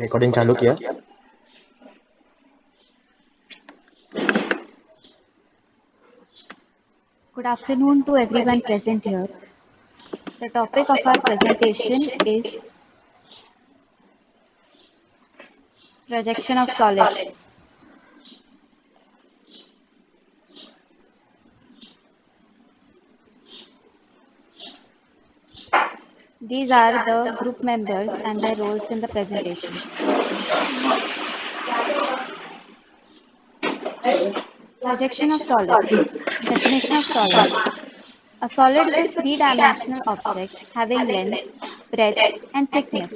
Recording चालू किया। Good afternoon to everyone present here. The topic of our presentation is projection of solids. These are the group members and their roles in the presentation. Projection of solids. Definition of solid. A solid is a three-dimensional object having length, breadth, and thickness.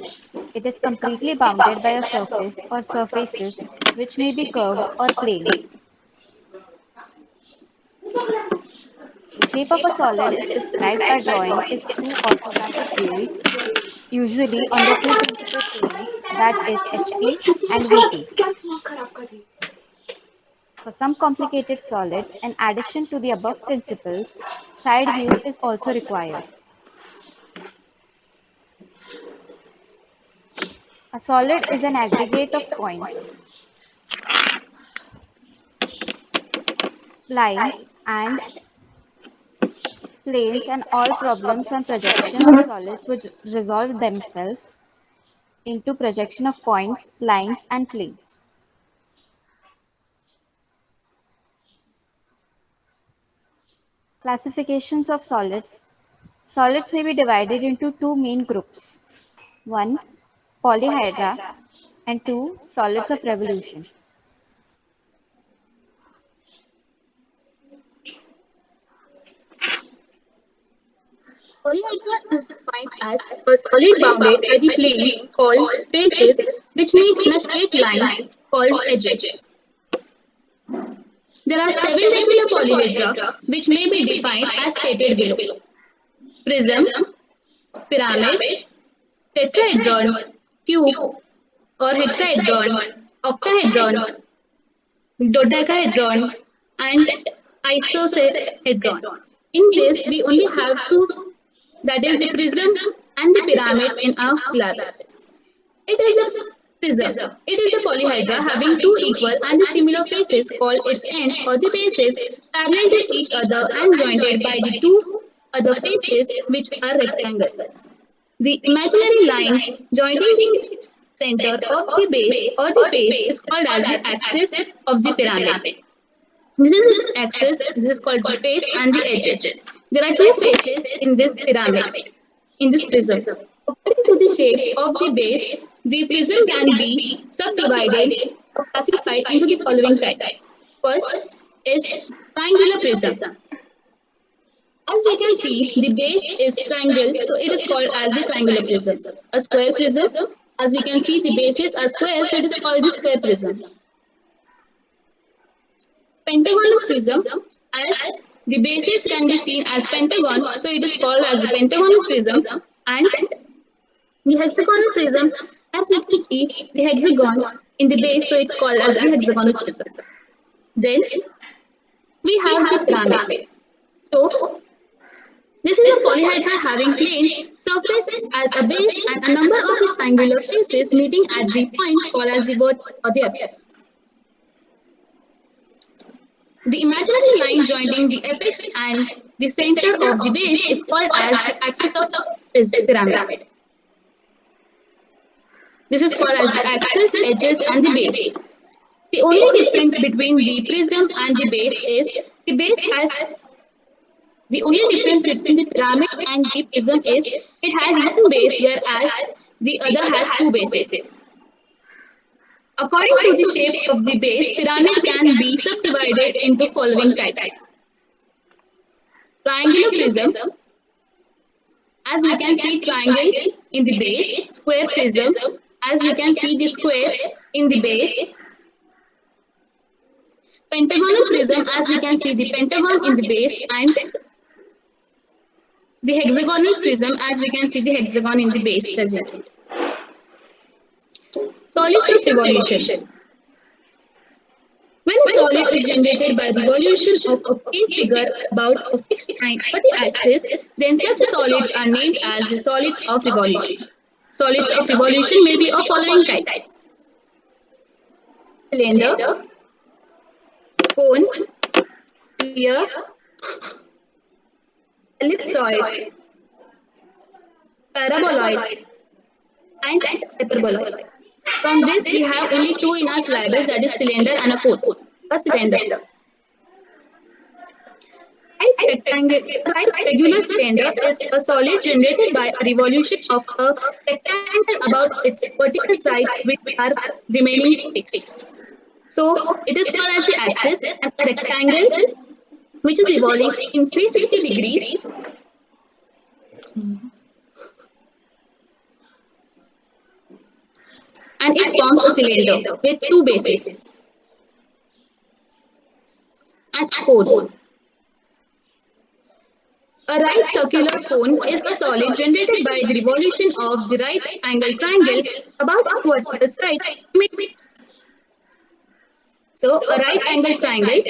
It is completely bounded by a surface or surfaces which may be curved or plane. The shape of a solid is described by drawing its two orthographic views, usually on the two principal planes, that is HP and VP. For some complicated solids, in addition to the above principles, side view is also required. A solid is an aggregate of points, lines, and planes, and all problems on projection of solids would resolve themselves into projection of points, lines, and planes. Classifications of solids. Solids may be divided into two main groups. 1. Polyhedra, and 2. Solids of revolution. Polyhedra is defined as a solid bounded by the plane called faces which meet in a straight line called edges. There are seven regular polyhedra which may be defined as stated below. Prism, pyramid, tetrahedron, cube or hexahedron, octahedron, dodecahedron, and isosahedron. In this, we only have two, that is the prism and the pyramid in our syllabus. It is a prism. It is a polyhedra having two equal and similar faces called its end or the bases parallel to each other and joined by the two other faces which are rectangles. The imaginary line joining the center of the base or the face is called as the axis of the pyramid. This is its axis, this is called the face and the edges. There are two faces in this pyramid, in this prism. According to the shape of the base, the prism can be subdivided or classified into the following types. First is triangular prism. As we can see, the base is triangle, so it is called as the triangular prism. A square prism, as we can see, the bases are square, so it is called the square prism. Pentagonal prism, as the bases can be seen as pentagon, so it is called as the pentagonal prism. And the hexagonal prism, as you can see, the hexagon in the base, so it's called as the hexagonal prism. Then we have the pyramid. So this is a polyhedra having plane surface as a base and a number of the triangular faces meeting at the point called as the vert or the apex. The imaginary line joining the apex and the center of the base is called as the axis of pyramid. This is called as the axis, edges, and the base. The only difference between the prism and the base is the base has the only difference between the pyramid and the prism is it has one base whereas the other has two bases. According to the shape of the base, pyramid can be subdivided into following types. Triangular prism, as we can see triangle in the base, square prism, as we can see the square in the base, pentagonal prism, as we can see the pentagon in the base, and the hexagonal prism, as we can see the hexagon in the base present. Solids of revolution. When a solid is generated by revolution of a plane figure about a fixed point or the axis, then such solids are named as the solids of revolution. Solids of revolution may be of following types. cylinder, cone, sphere, ellipsoid, paraboloid, and hyperboloid. From this, we have only two in our syllabus, that is cylinder and a cone. A cylinder. A right regular cylinder is a solid generated by a revolution of a rectangle about its vertical sides, which are remaining fixed. So it is called as the axis, and a rectangle which is revolving in 360 degrees, and it forms a cylinder with two bases and a cone. A right circular cone is a solid generated by the revolution of the right angle triangle about its vertical side. So a right angle triangle,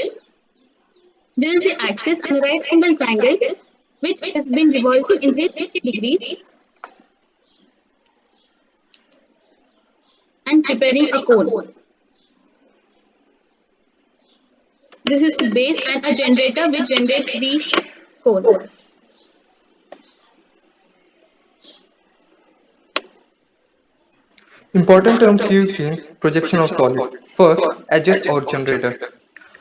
this is the axis, and a right angle triangle which has been revolving in 360 degrees and preparing a cone. This is base and a generator which generates the cone. Important terms used in projection of solids. First, edges or generator.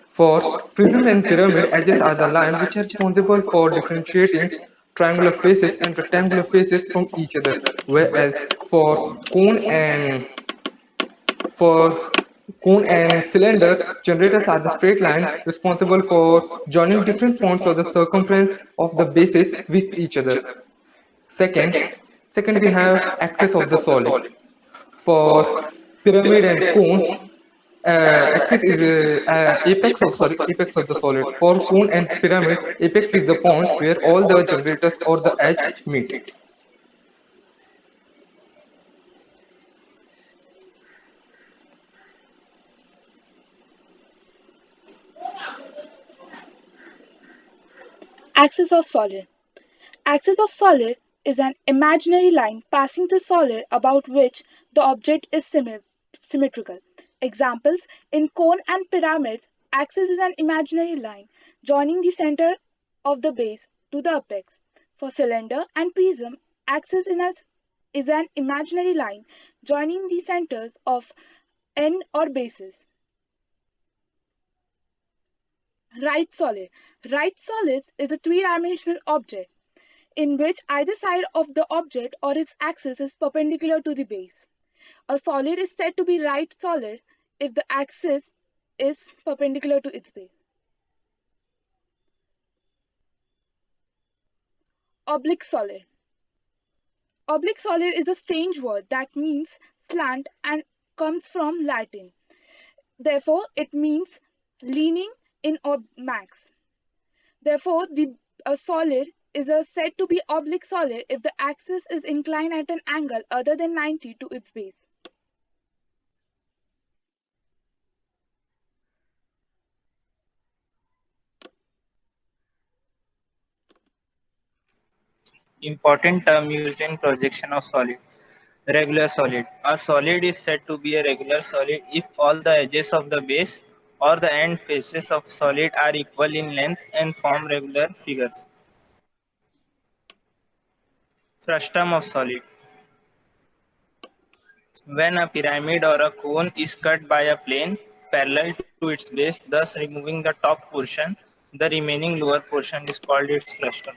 For prism and pyramid, edges are the line which are responsible for differentiating triangular faces and rectangular faces from each other, whereas cone and for cone and cylinder, generators are the straight line responsible for joining different points of the circumference of the bases with each other. Second, second we have axis of the solid. For pyramid and cone, axis is apex of the solid. For cone and pyramid, apex is the point where all the generators or the edge meet. Axis of solid. Axis of solid is an imaginary line passing through solid about which the object is symmetrical. Examples: in cone and pyramids, axis is an imaginary line joining the center of the base to the apex. For cylinder and prism, axis is an imaginary line joining the centers of end or bases. Right solid. Right solid is a three-dimensional object in which either side of the object or its axis is perpendicular to the base. A solid is said to be right solid if the axis is perpendicular to its base. Oblique solid. Oblique solid is a strange word that means slant and comes from Latin. Therefore, it means leaning in max. Therefore, a solid is said to be oblique solid if the axis is inclined at an angle other than 90 to its base. Important term used in projection of solid. Regular solid. A solid is said to be a regular solid if all the edges of the base or the end faces of solid are equal in length and form regular figures. Frustum of solid. When a pyramid or a cone is cut by a plane parallel to its base, thus removing the top portion, the remaining lower portion is called its frustum.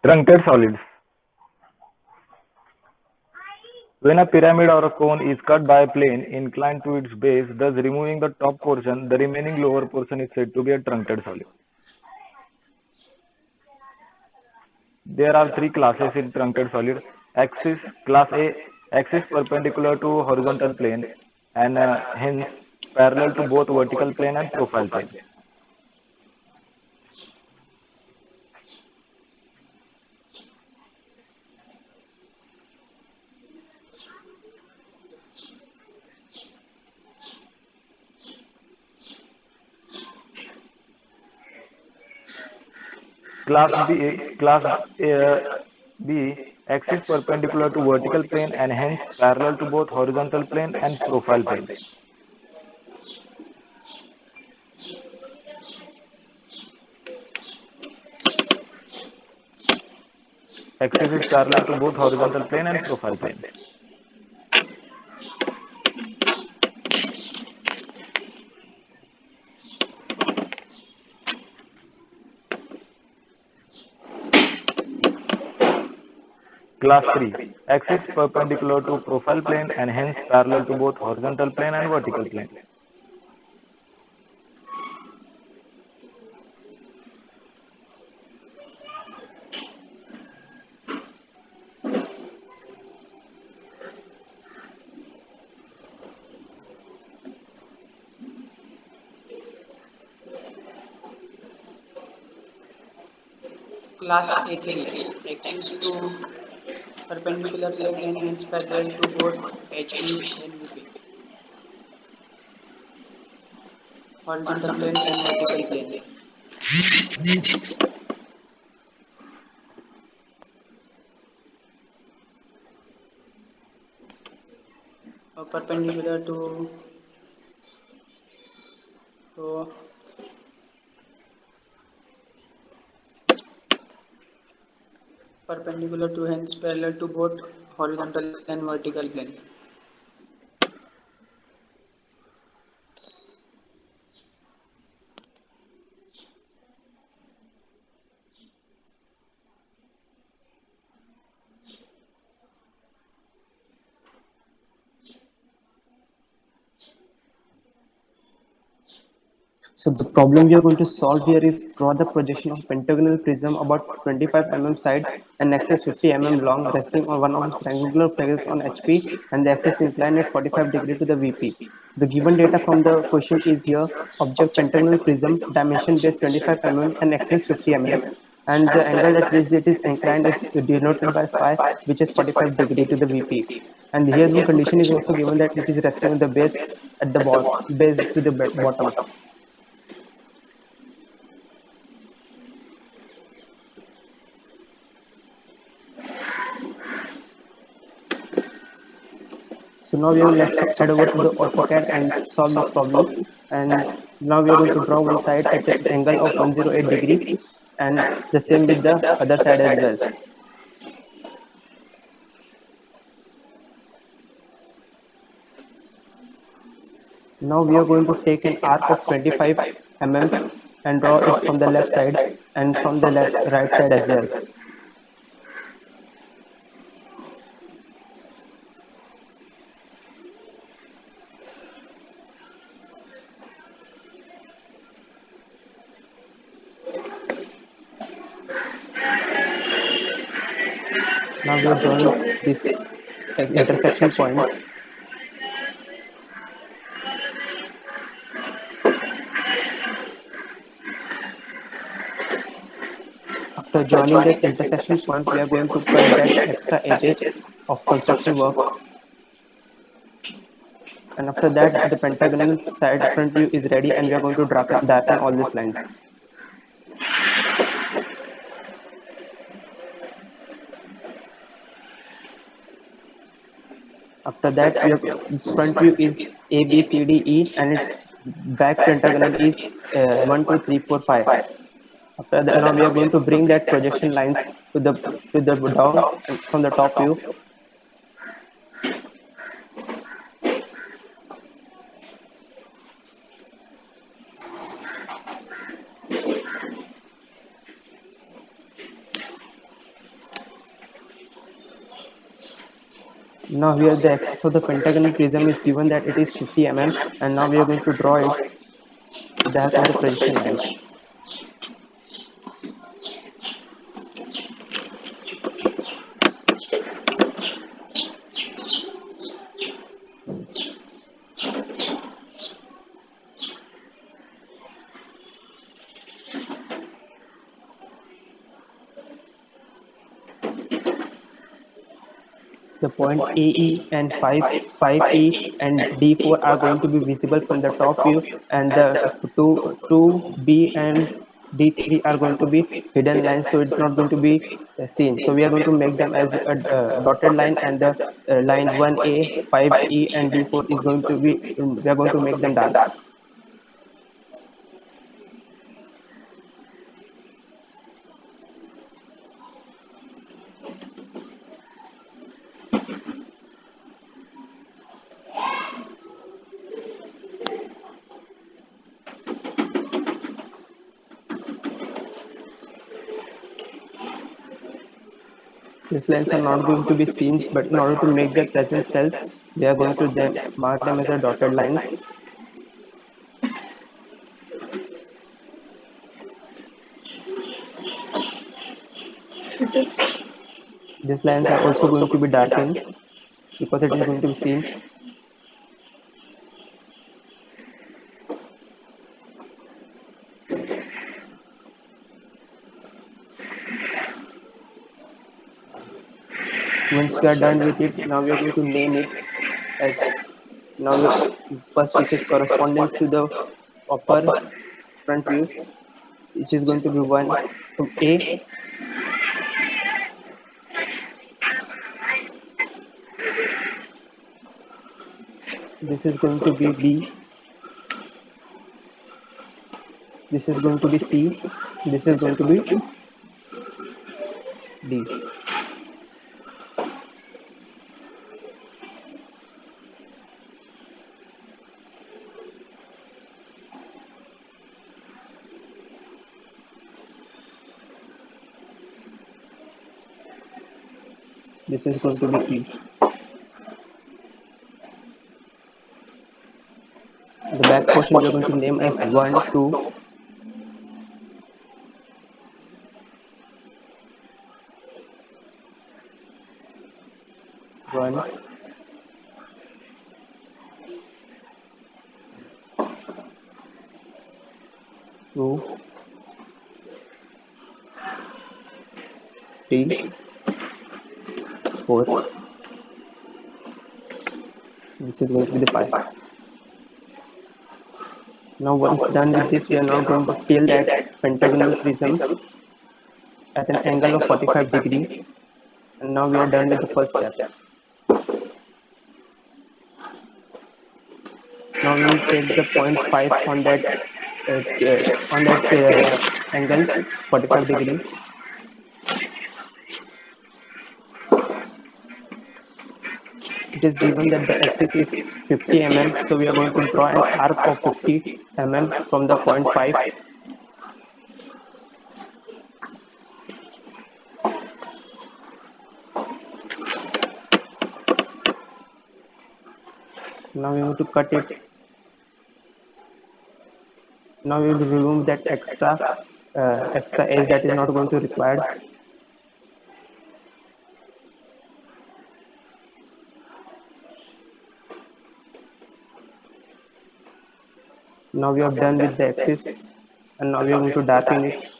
Truncated solids. When a pyramid or a cone is cut by a plane inclined to its base, thus removing the top portion, the remaining lower portion is said to be a truncated solid. There are three classes in truncated solid. Axis, class A, axis perpendicular to horizontal plane and hence parallel to both vertical plane and profile plane. Class B X is perpendicular to vertical plane and hence parallel to both horizontal plane and profile plane. Axis is parallel to both horizontal plane and profile plane. Class 3. Axis perpendicular to profile plane and hence parallel to both horizontal plane and vertical plane. Class A3, axis to perpendicular plane and hence parallel to both HP and VP. Horizontal plane and vertical plane. Perpendicular to so perpendicular to hence parallel to both horizontal and vertical plane. So the problem we are going to solve here is draw the projection of pentagonal prism about 25 mm side and axis 50 mm long, resting on one of its triangular faces on HP and the axis inclined at 45 degree to the VP. The given data from the question is here: object pentagonal prism, dimension base 25 mm and axis 50 mm, and the angle at which it is inclined is denoted by phi, which is 45 degree to the VP. And here one condition is also given that it is resting on the base at the base to the bottom. So now let's head over to the AutoCAD and solve this problem. And now we are going to draw one side at an angle of 108 degree, and the same with the other side as well. Now we are going to take an arc of 25 mm and draw it from the left side and from the right side as well. Now we are drawing this intersection point. After joining that intersection point, we are going to cut that extra edges of construction works. And after that, the pentagonal side front view is ready, and we are going to darken all these lines. After that, its front view is A, B, C, D, E, and its back pentagonal is 1, 2, 3, 4, 5. After that, now we are going to bring that projection lines to the down from the top view. Now here the axis of the pentagonal prism is given that it is 50 mm, and now we are going to draw it with the help of the projection lines. The point AE and 5E and D4 are going to be visible from the top view, and the 2B and D3 are going to be hidden lines, so it's not going to be seen. So we are going to make them as a dotted line, and the line 1A, 5E, and D4 is going to be, we are going to make them dark. These lines are not going to be seen, but in order to make their presence felt, we are going to then mark them as a dotted lines. These lines are also going to be darkened because it is going to be seen. Once we are done with it, now we are going to name it as, now first, which is correspondence to the upper front view, which is going to be 1 to A. This is going to be B. This is going to be C. This is going to be D. This is going to be E. The back portion we are going to name as 1, 2, 1, 2, 3, 4. This is going to be the 5. Now once done with this, we are now going to tilt that pentagonal prism at an angle of 45 degrees, and now we are done with the first step. Now we will take the point 5 on that angle 45 degrees. It is given that the axis is 50 mm, so we are going to draw an arc of 50 mm from the point 5. Now we have to cut it. Now we will remove that extra edge that is not going to be required. Now we are done with the axis, and now we are going to darken it.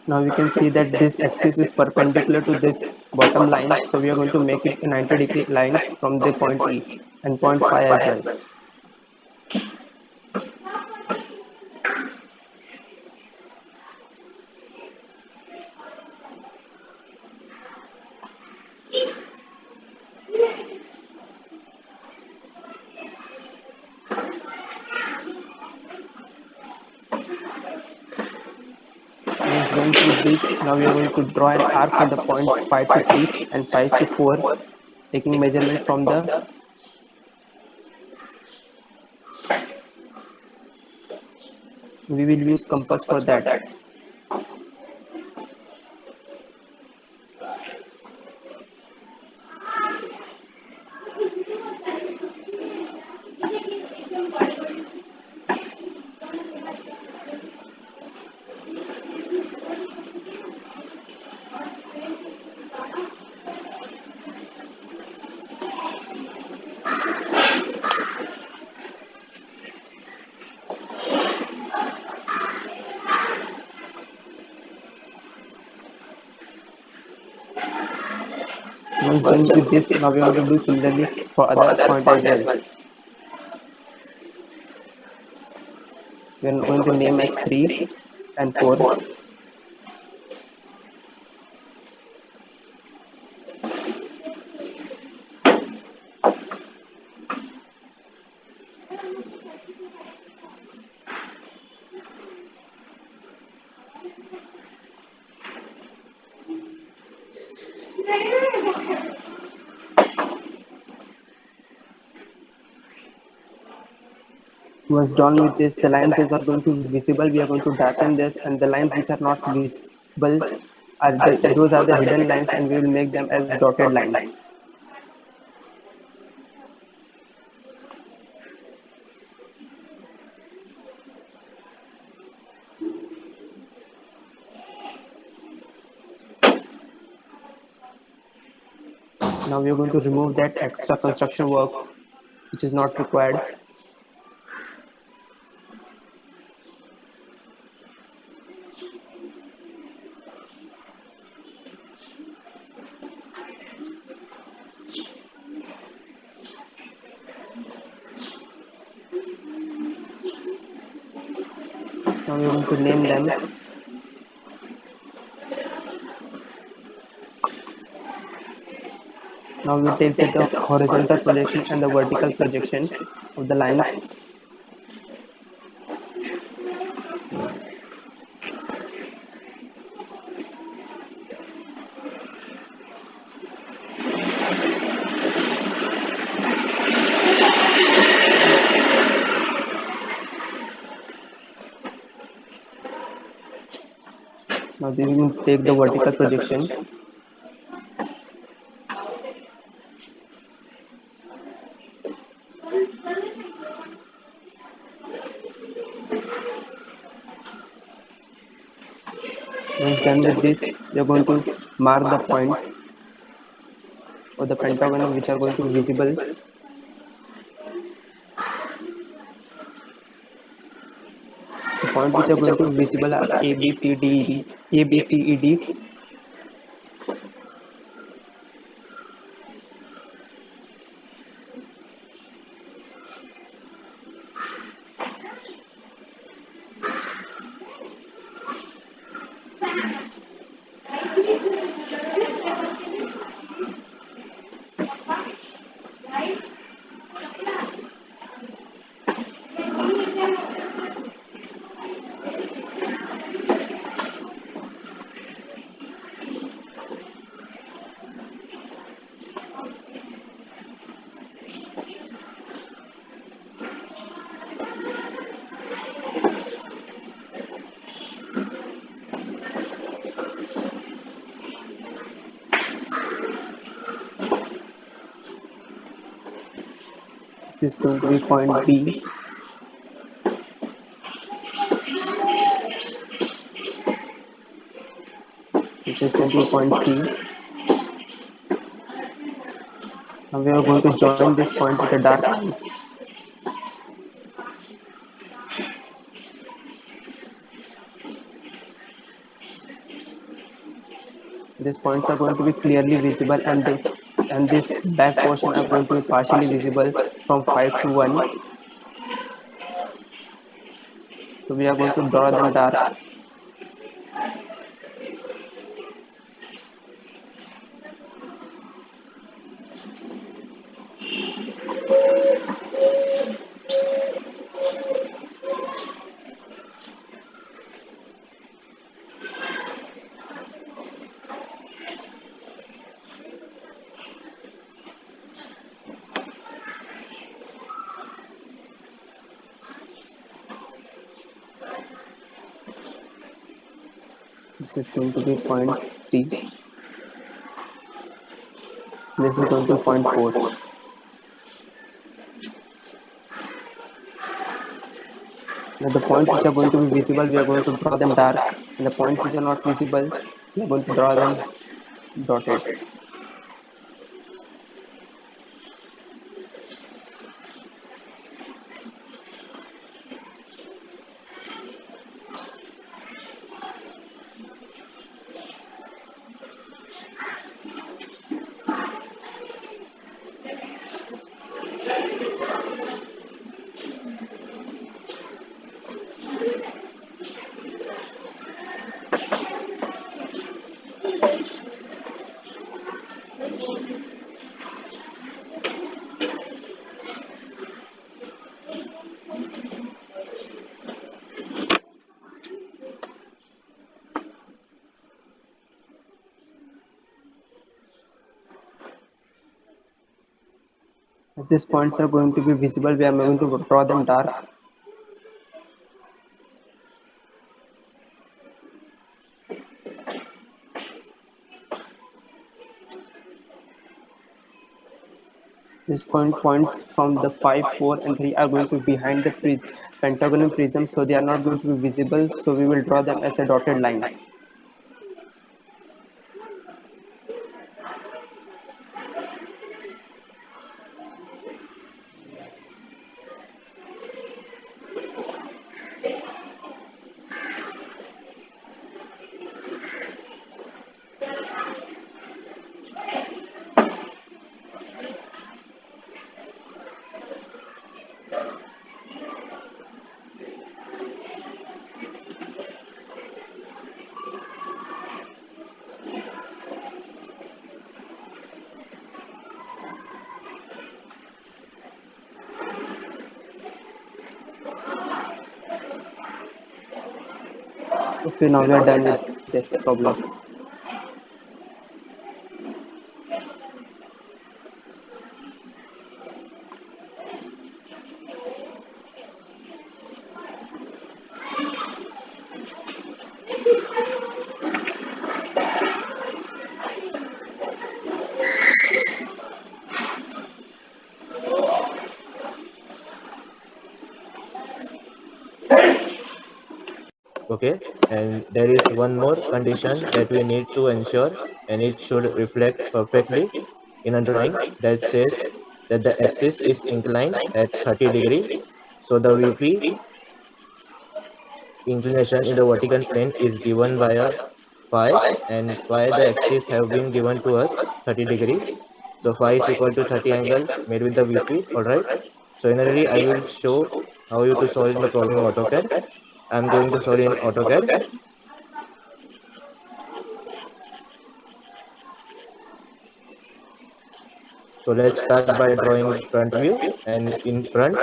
Now we can see that this axis is perpendicular to this bottom line, so we are going to make it a 90-degree line from the point E and point 5 as well. Once done with this, now we are going to draw an arc from the point 5 to 3 and 5 to 4, taking measurement from the we will use compass for that. Once done with this, now we are going to do similarly for other point as well. We are going to name as 3 and 4. Once done with this, the lines which are going to be visible, we are going to darken this, and the lines which are not visible those are the hidden lines, and we will make them as dotted line. Now we are going to remove that extra construction work which is not required. Now we are going to name them. Now we take the horizontal projection and the vertical projection of the lines. Now we will take the vertical projection. Once done with this, we are going to mark the points or the pentagon which are going to be visible. The points which are going to be visible are A, B, C, D, E, D. A, B, C, E, D. This is going to be point B. This is going to be point C. Now we are going to join this point with the dark lines. These points are going to be clearly visible, and this back portion are going to be partially visible from 5 to 1. So we are going to draw them dark. This is going to be point 3. This is going to be point 4. Now the points which are going to be visible, we are going to draw them dark, and the points which are not visible, we are going to draw them dotted. As these points are going to be visible, we are going to draw them dark. These points from the 5, 4 and 3 are going to be behind the pentagonal prism, so they are not going to be visible, so we will draw them as a dotted line. Okay, now we are done with this problem. Okay, and there is one more condition that we need to ensure, and it should reflect perfectly in a drawing that says that the axis is inclined at 30 degree. So the VP inclination in the vertical plane is given via phi, and phi the axis have been given to us 30 degree. So phi is equal to 30 angle made with the VP. All right. So generally I will show how you to solve in the problem in AutoCAD. I'm going to solve in AutoCAD. So let's start by drawing front view, and in front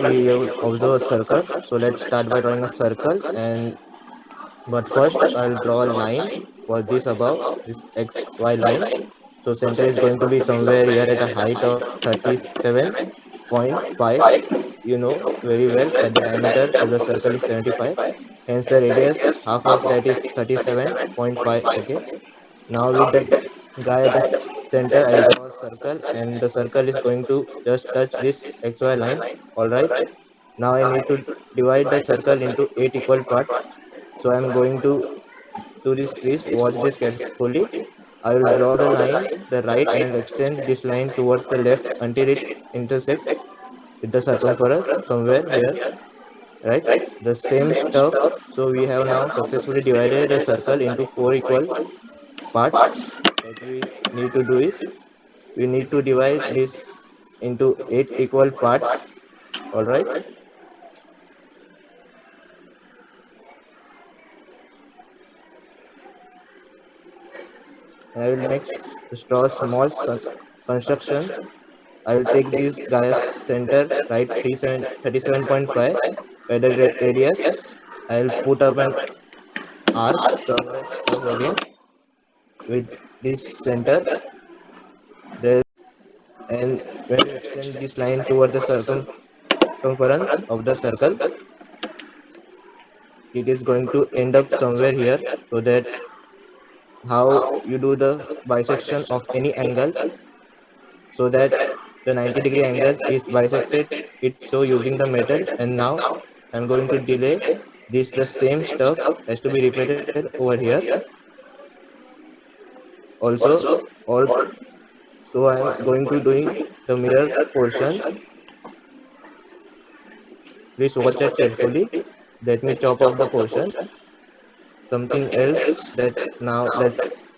we will observe a circle. So let's start by drawing a circle, and but first I'll draw a line for this above this XY line. So center is going to be somewhere here at a height of 37.5. You know very well that the diameter of the circle is 75. Hence the radius, half of that is 37.5. Okay. Now with the guy at the center, I'll draw a circle, and the circle is going to just touch this XY line. All right. Now I need to divide the circle into 8 equal parts. So I'm going to do this. Please watch this carefully. I will draw the line the right and extend this line towards the left until it intersects with the circumference somewhere here, right? The same stuff. So we have now successfully divided the circle into 4 equal parts. That we need to do is we need to divide this into 8 equal parts. All right. And I will next draw a small construction. I will take this guy's center, right, 37.5 by the radius. I will put up an arc somewhere stuff again with this center. There, and when you extend this line toward the circumference of the circle, it is going to end up somewhere here, so that how you do the bisection of any angle, so that the 90-degree angle is bisected it so using the method. And now I'm going to delay this. The same stuff has to be repeated over here also. Or so I'm going to doing the mirror portion. Please watch that carefully. Let me chop off the portion. Something else that now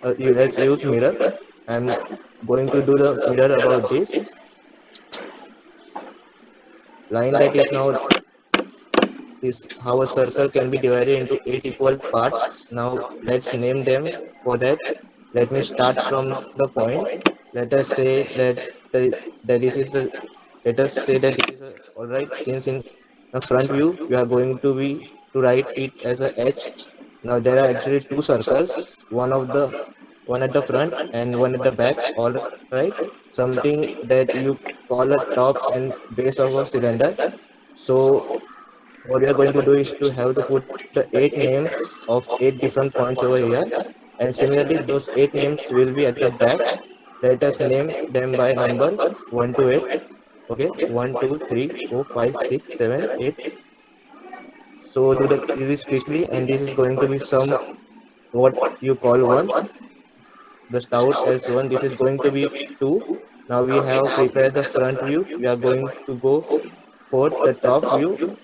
let's use mirror. I'm going to do the mirror about this line. That is now is how a circle can be divided into 8 equal parts. Now let's name them. For that, let me start from the point. Let us say that this is the let us say that this is All right, since in the front view you are going to be to write it as a H. Now there are actually two circles, one at the front and one at the back. All right, something that you call a top and base of a cylinder. So what we are going to do is to have to put the 8 names of 8 different points over here, and similarly those 8 names will be at the back. Let us name them by number 1 to 8. Okay, 1 2 3 4 5 6 7 8. So do this quickly, and this is going to be some what you call one, the stout as one. This is going to be two. Now we have prepared the front view. We are going to go for the top view.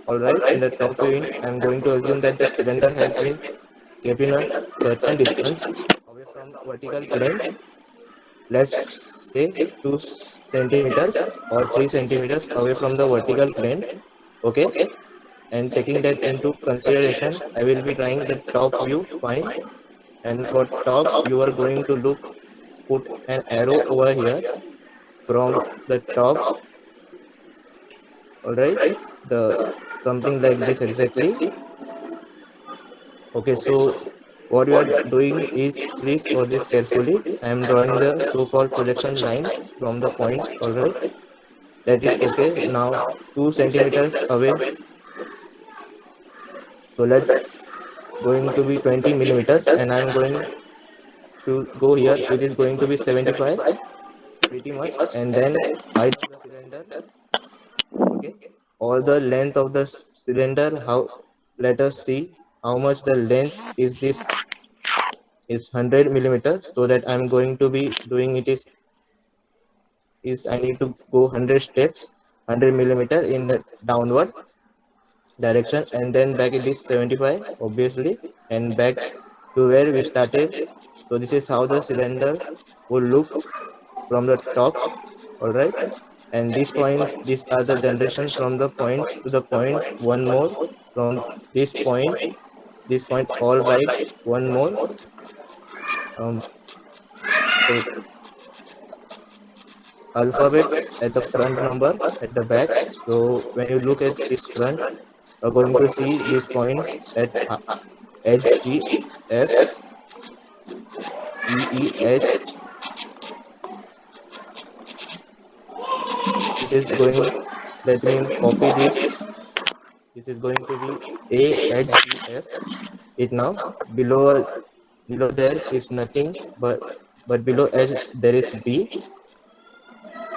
All right, in the top view, I'm going to assume that the cylinder has been kept in a certain distance away from vertical plane. Let's say 2 centimeters or 3 centimeters away from the vertical plane. Okay, and taking that into consideration, I will be trying the top view. Fine. And for top, you are going to put an arrow over here from the top. All right, the something like this exactly. Okay, so what we are doing is, please watch this carefully. I am drawing the so-called projection lines from the points. All right, that is okay. Now 2 centimeters away, so let's going to be 20 millimeters, and I'm going to go here, which is going to be 75 pretty much, and then height of the cylinder. Okay, all the length of the cylinder, how, let us see how much the length is. This is 100 millimeters, so that I'm going to be doing it is I need to go 100 steps, 100 millimeter in the downward direction, and then back it is 75 obviously, and back to where we started. So this is how the cylinder will look from the top. All right, and these points, these are the generation from the points to the points. One more from this point, all right, one more. So alphabets at the front, number at the back. So when you look at this front, you're going to see these points at H, G, F, E, E, H. This is going, let me copy this. This is going to be A, H, G, F. It now below there is nothing, but below H there is B,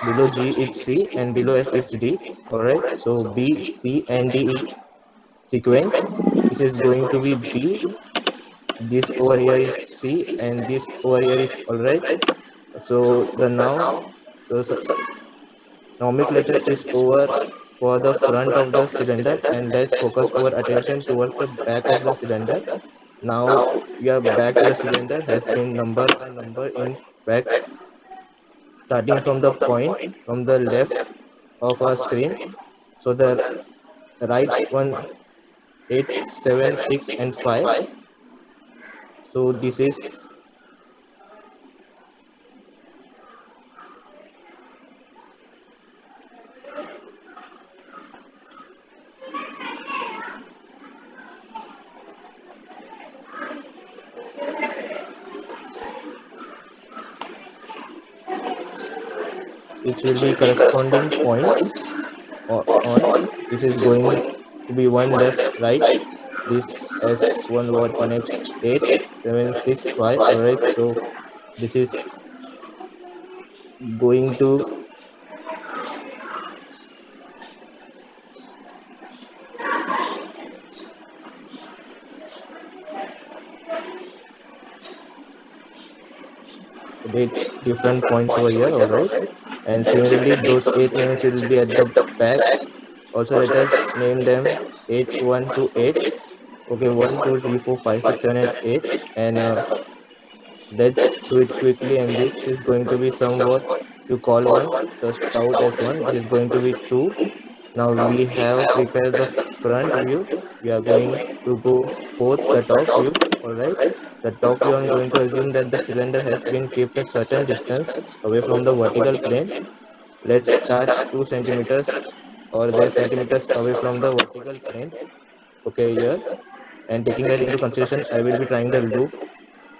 below G it's C, and below F it's D. All right, so B, C, and D is sequence. This is going to be B, this over here is C, and this over here is, all right. So the now the nomenclature is over for the front of the cylinder, and let's focus our attention towards the back of the cylinder. Now your back to the cylinder has been number by number in back, starting from the point from the left of our screen. So the right one, 8, 7, 6, and 5. So this is, which will be corresponding points on. This is going to be one left, right. This as one what next, 8, 7, 6, 5. All right. So this is going to eight different points over here. All right, and similarly those 8 names will be at the back. Also let us name them 8, 1 to 8. Okay, 1 2 3 4 5 6 7 and 8. And let's do it quickly, and this is going to be somewhat you call one, the stout as one. This is going to be 2. Now we have prepared the front view. We are going to go fourth, the top view. All right, the top view, I'm going to assume that the cylinder has been kept a certain distance away from the vertical plane. Let's start 2 centimeters or they're centimeters away from the vertical plane. Okay, here, and taking that into consideration, I will be trying the loop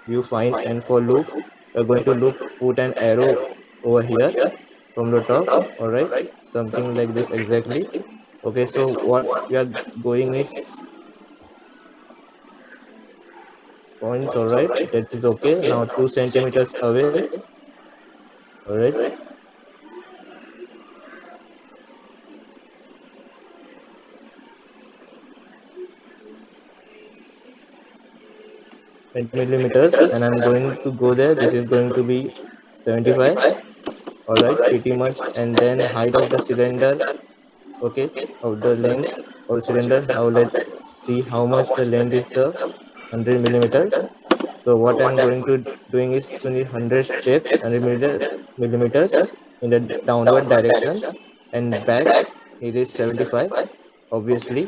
you find, and for loop, we're going to loop put an arrow over here from the top. All right, something like this exactly. Okay, so what we are going is points. All right, that is okay. Now 2 centimeters away. All right, 20 millimeters, and I'm going to go there. This is going to be 75. All right, pretty much. And then height of the cylinder. Okay, of the length of the cylinder. Now let's see how much the length is, the 100 millimeters. So what I'm going to doing is to need 100 steps, 100 millimeters in the downward direction, and back it is 75, obviously.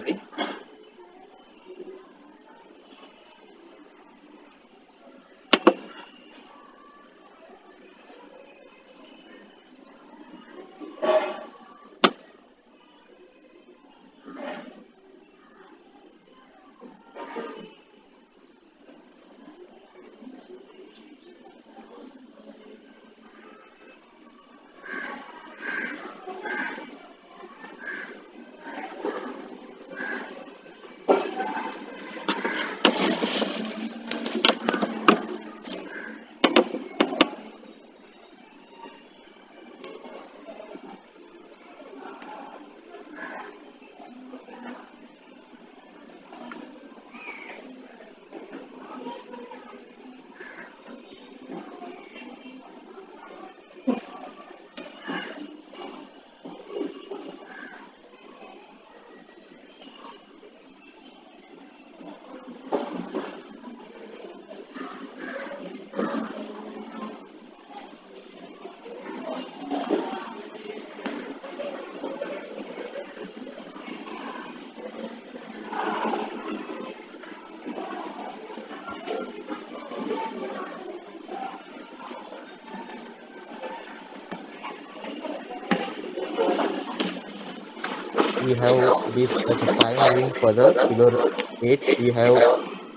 We have this as a 5 moving further. Below 8 we have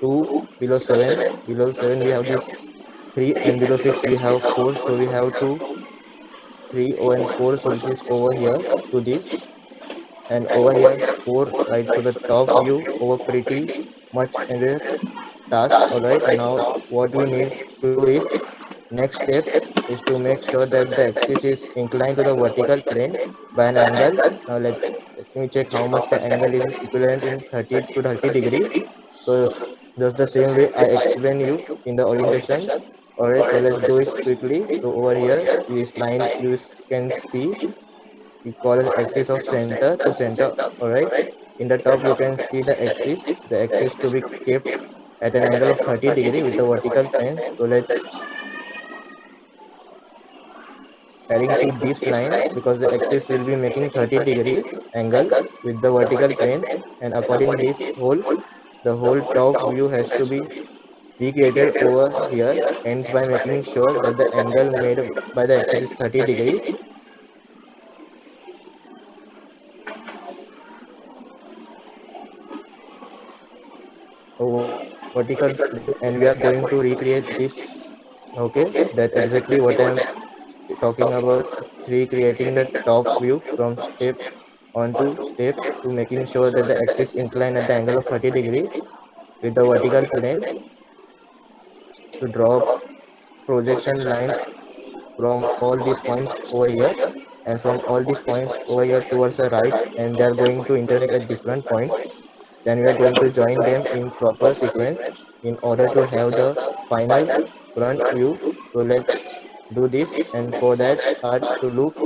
2, below 7, we have this 3, and below 6 we have 4. So we have 2, 3, and 4. So this is over here to this, and over here 4, right? So the top view over pretty much in the task. All right, now what we need to do is, next step is to make sure that the axis is inclined to the vertical plane by an angle. Now let me check how much the angle is equivalent in 30 to 30 degree. So just the same way I explain you in the orientation. All right, so let's do it quickly. So over here, this line you can see, we call it axis of center to center. All right, in the top you can see the axis to be kept at an angle of 30 degree with the vertical plane. So let's adding to this line, because the axis will be making 30-degree angle with the vertical plane, and according this the whole top view has to be recreated over here, ends by making sure that the angle made by the axis is 30 degree over vertical plane, and we are going to recreate this. Okay, that exactly what I am talking about, recreating the top view from step onto step, to making sure that the axis inclined at the angle of 30 degree with the vertical plane, to draw projection line from all these points over here, and from all these points over here towards the right, and they are going to intersect at different points. Then we are going to join them in proper sequence in order to have the final front view. So let's do this, and for that start to look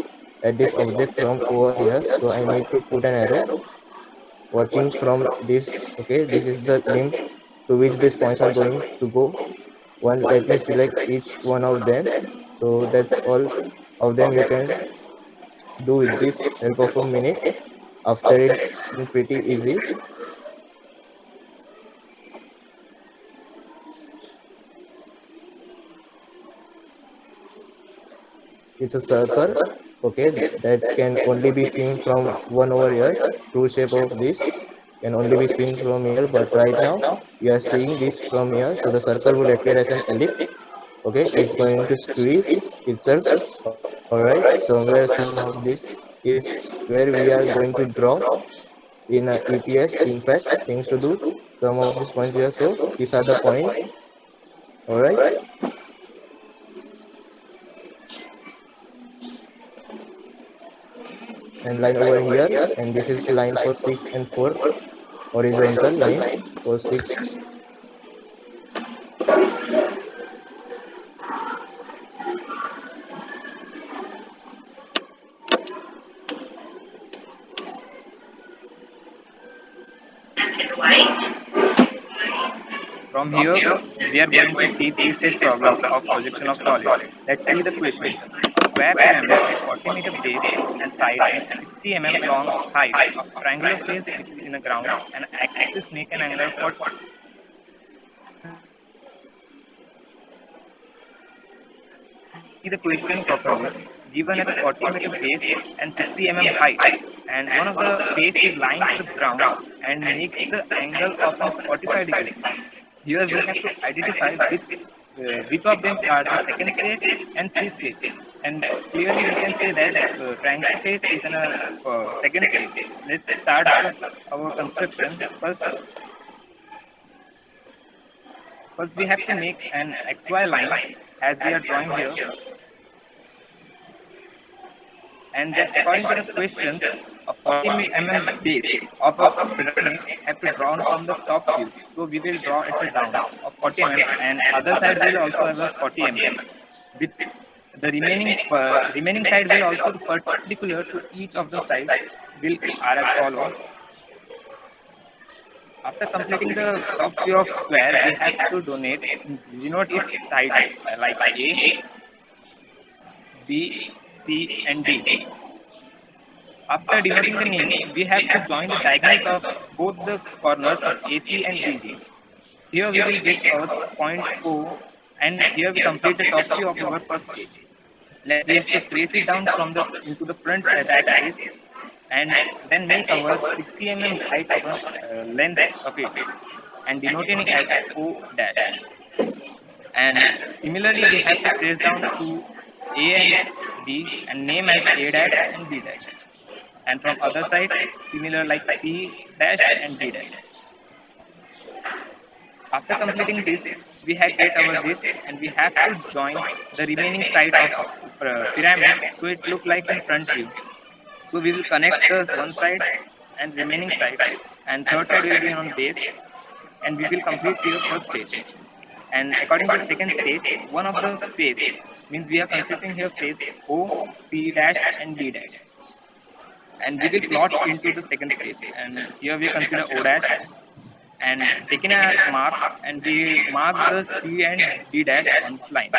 at this object from over here. So I need to put an arrow working from this. Okay, this is the limb to which these points are going to go. One, let me select each one of them. So that's all of them you can do with this help of a minute. After it's been pretty easy. It's a circle. okay, that can only be seen from one over here. True shape of this can only be seen from here, but right now we are seeing this from here, so the circle would appear as an ellipse. Okay, it's going to squeeze itself. All right, somewhere some of this is where we are going to draw in a EPS. In fact, things to do, some of these points here, so these are the points. All right, and line over here, and this is the line for 6 and 4, horizontal line for 6. From here, we are going to see three-stage problem of projection of solid. Let's see the question. A square pyramid with 40-meter base and side and 60 long height of triangular face which is in the ground and axis make an angle of 40. See the question properly. Given at 40-meter base and 60 height, and one of the face is lying to the ground and makes the angle of 45 degrees. Here we have to identify which of them are the second stage and three stage. And clearly we can say that triangle face is in a second stage. Let's start our construction. First we have to make an XY line as we are drawing here. And then according to the questions, a 40 base of a pyramid have to drawn from the top view. So we will draw it down of 40 and other side will also have a 40 with the remaining side will also be perpendicular to each of the sides will are as follows. After completing the top view of square, we have to denote its sides like A, B, C, and D. After denoting the name, we have to join the diagonals of both the corners of AC and BD. Here we will get our point O, and here we complete the top view of our first stage. We have to trace it down from into the front axis, and then make our 60 height of length of it, and denoting it as O dash. And similarly, we have to trace down to A and B and name as A dash and B dash. And from other side, similar like C dash and D dash. After completing this, we have get our this, and we have to join the remaining side of pyramid so it look like in front view. So we will connect the one side and remaining side, and third side will be on base, and we will complete the first stage. And according to the second stage, one of the face means we are considering here face O, C dash and D dash. And we will plot into the second stage, and here we consider O dash and taking a mark, and we mark the C and D dash on this line.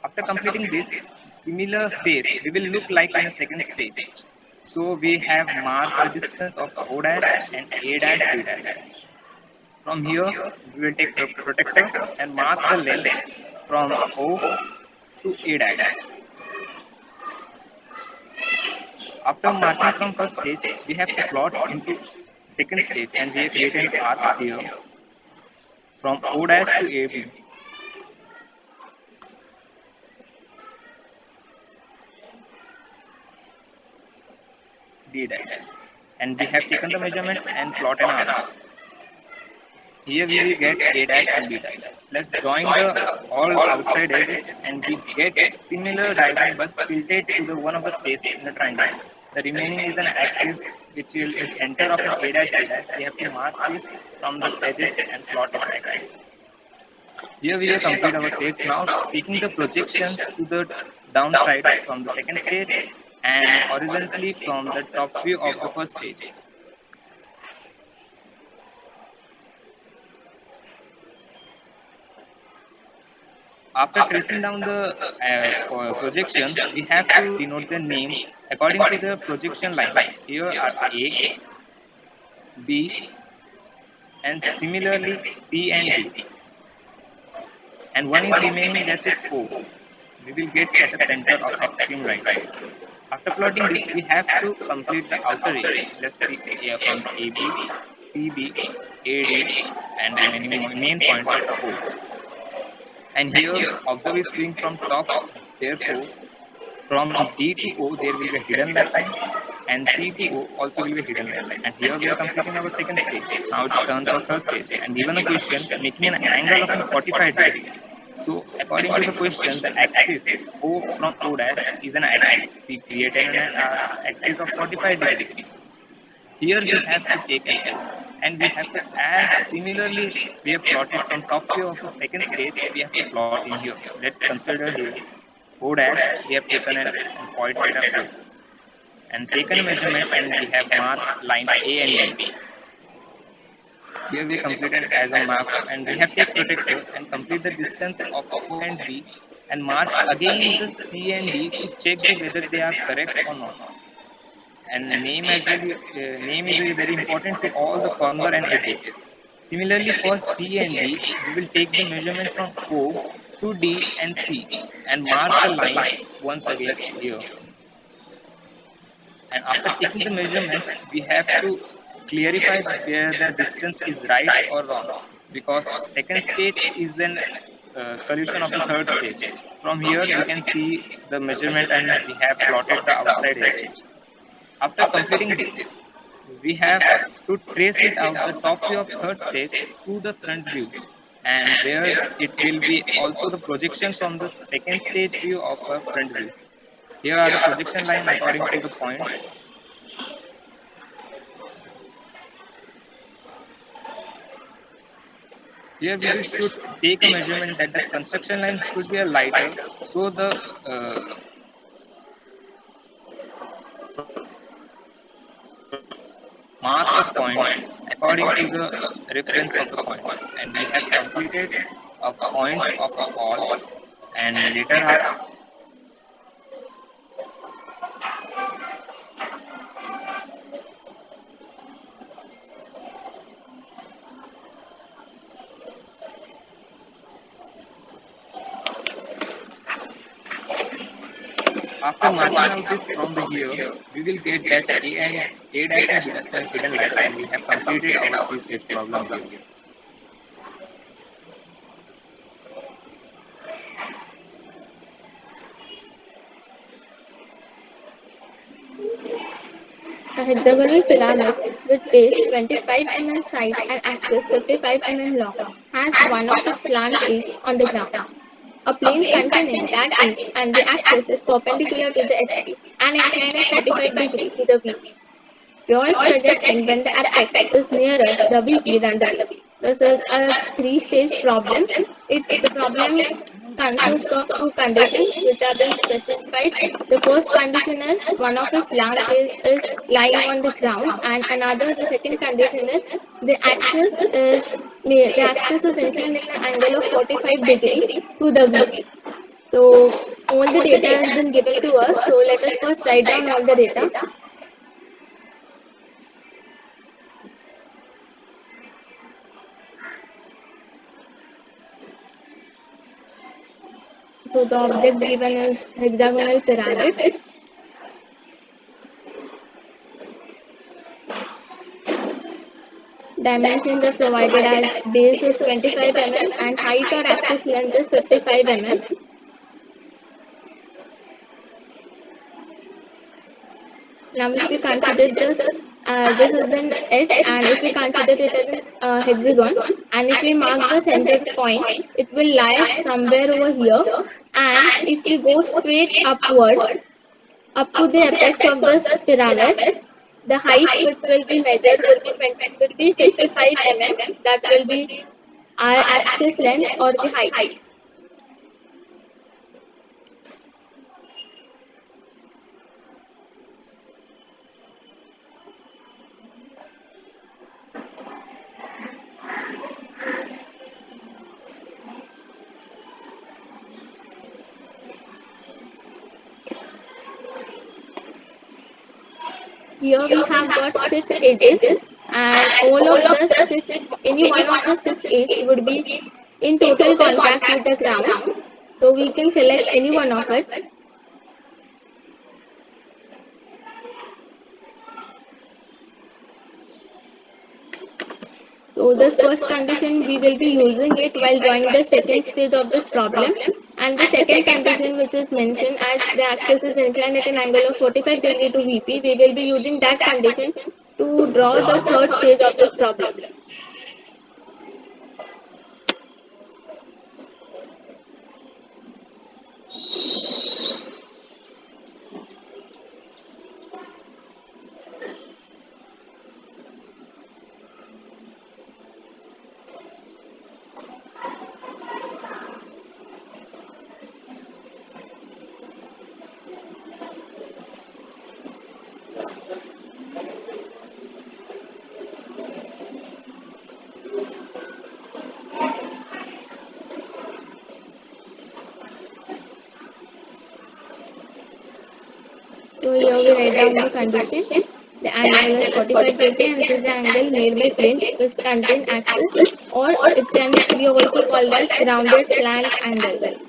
After completing this similar face, we will look like in a second stage. So we have marked the distance of O dash and A dash D dash. From here, we will take the protector and mark the length from O to A dash. After marking from first stage, we have to plot into second stage, and we have created an arc here from O dash to AB. D dash. And we have taken the measurement and plot an arc. Here we will get A dash and B dash. Let's join the all outside edges, and we get similar diagram but tilted to the one of the face in the triangle. The remaining is an axis which will is center of A dash B dash. We have to mark this from the edges and plot its axis. Here we will complete our stage. Now taking the projections to the downside from the second stage and horizontally from the top view of the first stage. After tracing down the projections, we have to denote the name according to the projection line. Here are A, B, and similarly C and D. And one is remaining, that is O. we will get at the center of extreme right. After plotting this, we have to complete the outer edge. Let's pick from AB, CB, AD, and remaining main point of O. And here, observe is swing from top. Therefore, from D to O, there will be a hidden line, and C to O also will be a hidden line. And here we are completing our second stage. Now it's turn for third stage. And given a question, making an angle of 45 degrees. So according to the question, the axis O from O dash is an axis. We created an axis of 45 degrees. Here we have to take an L, and we have to add similarly. We have plotted from top view of the second stage. We have to plot in here. Let's consider here O dash. We have taken an point at O and taken a measurement, and we have marked line A and B. Here we completed as a map, and we have take protector and complete the distance of O and B and mark again the C and D to check whether they are correct or not. And name as well, name is very important to all the corner and edges. Similarly for C and D, we will take the measurement from O to D and C and mark the line once again here. And after taking the measurements, we have to clarify where the distance is right or wrong, because second stage is then solution of the third stage. From here we can see the measurement and we have plotted the outside edge. After completing this, we have to trace it out the top view of third stage to the front view, and where it will be also the projection from the second stage view of a front view. Here are the projection line according to the points. Here we should take a measurement that the construction line should be a lighter, so the mark the point according to the reference of the point. And we have completed a point of a call, and later after marking out this from the here, we will get that A and A dash and hidden line, and we have completed our three-stage problem here. A hexagonal pyramid with base 25 mm side and axis 55 mm long has one of its slant edge on the ground. A plane containing that edge and the axis is perpendicular to the HP and inclined at 45 degrees to the VP. Draw its projection when the apex is nearer the VP than the base. This is a three-stage problem. The problem consists of two conditions which are then specified. The first condition is one of the slant is lying on the ground, and the second condition is the axis is inclined in an angle of 45 degrees to the VP. So all the data has been given to us. So let us first write down all the data. So the object given is hexagonal pyramid. Dimensions are provided as base is 25 mm and height or axis length is 55 mm. Now if we consider this is an S, and if we consider it as a hexagon, and if we mark the center point, it will lie somewhere over here, and if we go straight upward up to the apex of this pyramid, the height which will be measured will be 55 mm. That will be our axis length or the height. Here we have got 6 edges, and all of the 6, any one of the 6 edges would be in total contact with the ground. So we can select any one of it. So this first condition, we will be using it while drawing the second stage of this problem. And the second condition, which is mentioned as the axis is inclined at an angle of 45 degree to VP, we will be using that condition to draw the third stage of this problem. So here we write down the condition. The angle is 45 degree and it is the angle made by plane which contain axis, or it can be also called as rounded slant angle.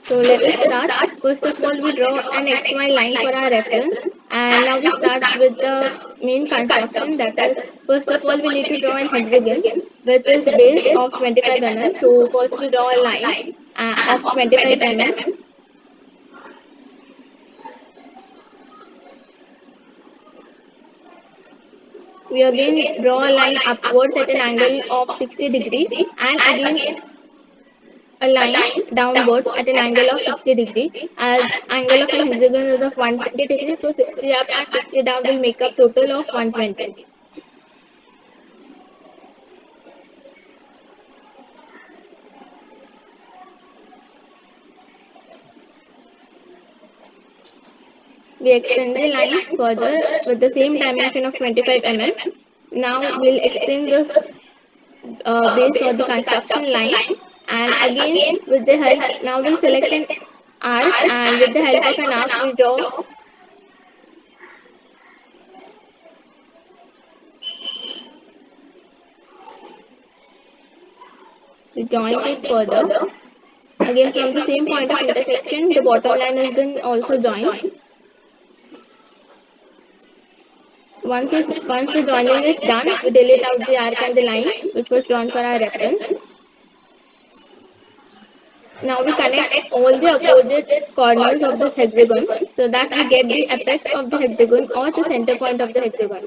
So let us start. First of all, we draw an XY line for our reference, and now we start with the main construction. That is, first of all, we need to draw an hexagon with its base of 25 mm. So first we draw a line of 25 mm. We again draw a line upwards at an angle of 60 degree, and again a line downwards at an angle of 60 degree. As angle of an hexagon is of 120 degree, so 60 up and 60 down will make up total of 120. We extend the lines further with the same dimension of 25 mm. Now we'll extend this base or the construction line, and again with the help, now we'll select an arc, and with the help of an arc we draw we join it further. Again from the same point of intersection, the bottom line is then also joined. Once the joining is done, we delete out the arc and the line which was drawn for our reference. Now we connect all the opposite corners of this hexagon so that we get the apex of the hexagon or the center point of the hexagon.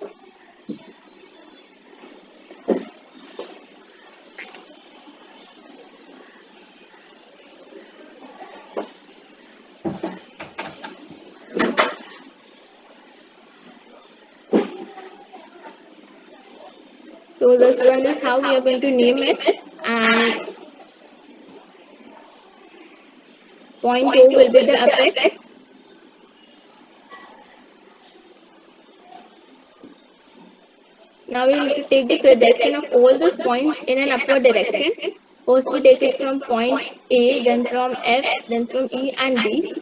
So this one is how we are going to name it, and point O will be the apex. Now we need to take the projection of all those points in an upward direction. First we take it from point A, then from F, then from E and D.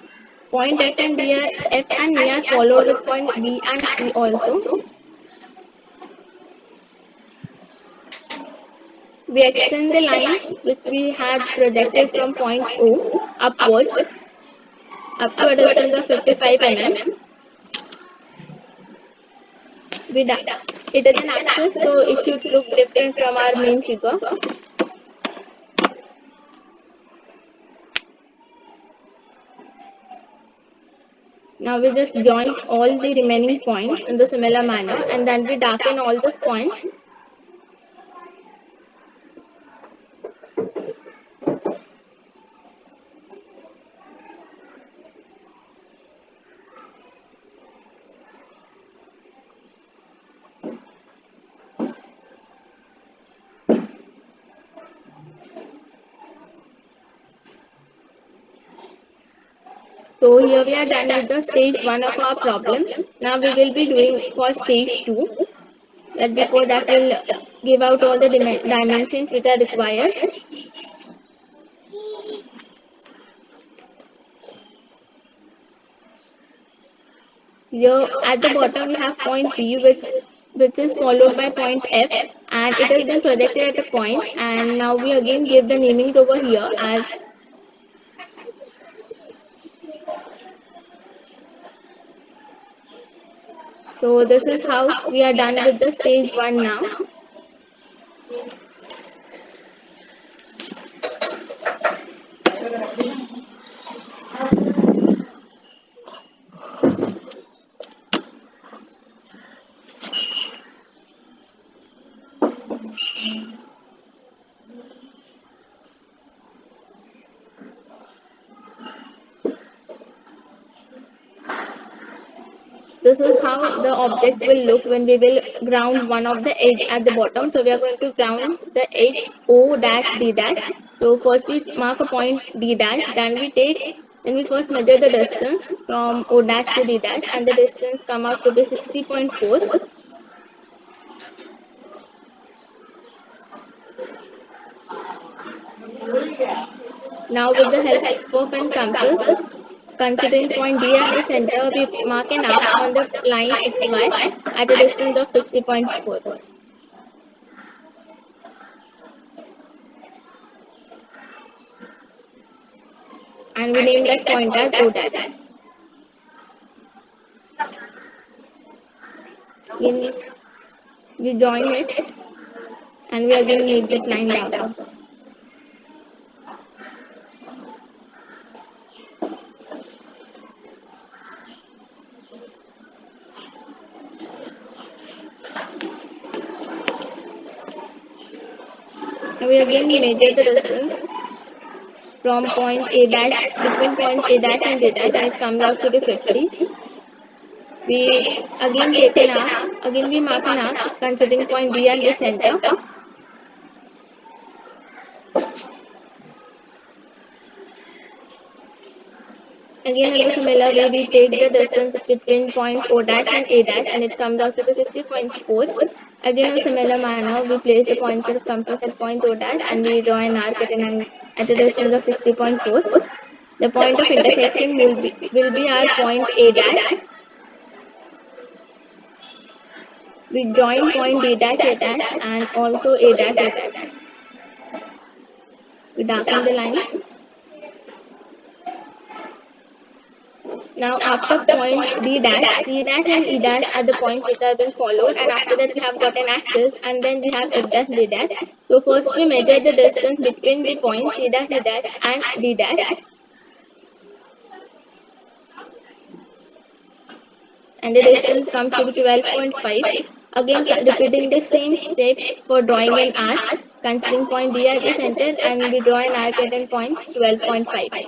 Point F and D are, F and E are followed with point B and C also. We extend the line which we had projected from point O upward up to a distance of 55 mm. It is an axis, so it should look different from our main figure. Now we just join all the remaining points in the similar manner, and then we darken all those points. So here we are done with the stage 1 of our problem. Now we will be doing for stage 2. But before that, we'll give out all the dimensions which are required. Here at the bottom we have point P, which is followed by point F, and it has been projected at a point. And now we again give the namings over here as so. This is how we are done with the stage 1 now. This is how the object will look when we will ground one of the edge at the bottom. So we are going to ground the edge O dash D dash. So first we mark a point D dash, then we first measure the distance from O dash to D dash, and the distance come out to be 60.4. Now with the help of an compass, considering point D as the center, we mark an arc on the line XY at a distance of 60.4. And we name that point as O dash. We join it and we again make that line darker. And we again measure the distance from point A dash, between points A dash and D dash, and it comes out to be 50. We again take an arc, again we mark an arc considering point D as the center. Again in the similar way, we take the distance between points O dash and A dash, and it comes out to be 60.4. Again in similar manner, we place the pointer of compass at point O dash and we draw an arc at a distance of 60.4. The point of intersection will be our point A dash. We join point D dash A dash and also A dash A dash. We darken the lines. Now after point D dash, C dash and E dash are the points which have been followed, and after that we have got an axis, and then we have F dash D dash. So first we measure the distance between the points C dash E dash and D dash. And the distance comes to be 12.5. Again repeating the same steps for drawing an arc, considering point D as the center, and we draw an arc at a point 12.5.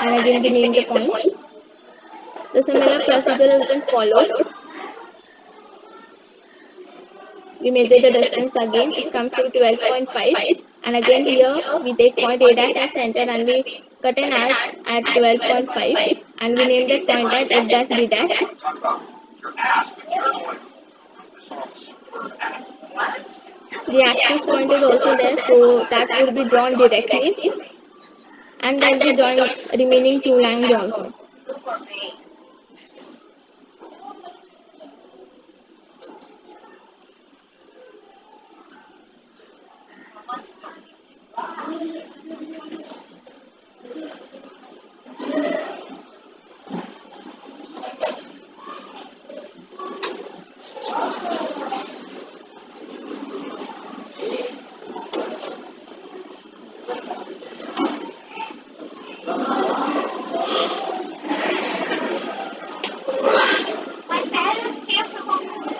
And again we name the point. The similar procedure has been followed. We measure the distance again, it comes to 12.5, and again here we take point A dash as center and we cut an arc at 12.5, and we name that point as F dash D dash. The axis point is also there, so that will be drawn directly, and then we join remaining two lines also.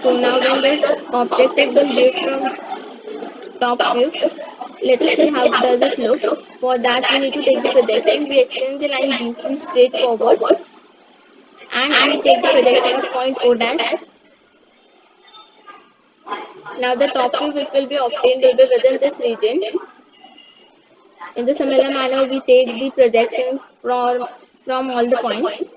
So now when this object has been viewed from top view, let us see how does it look. For that we need to take the projection. We extend the line BC straight forward, and we take the projection of point O dash. Now the top view which will be obtained will be within this region. In the similar manner, we take the projection from all the points.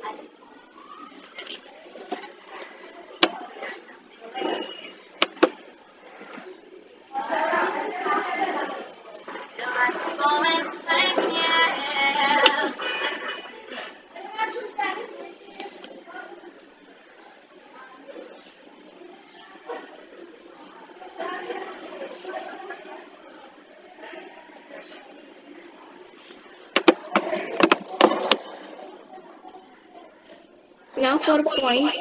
Now for point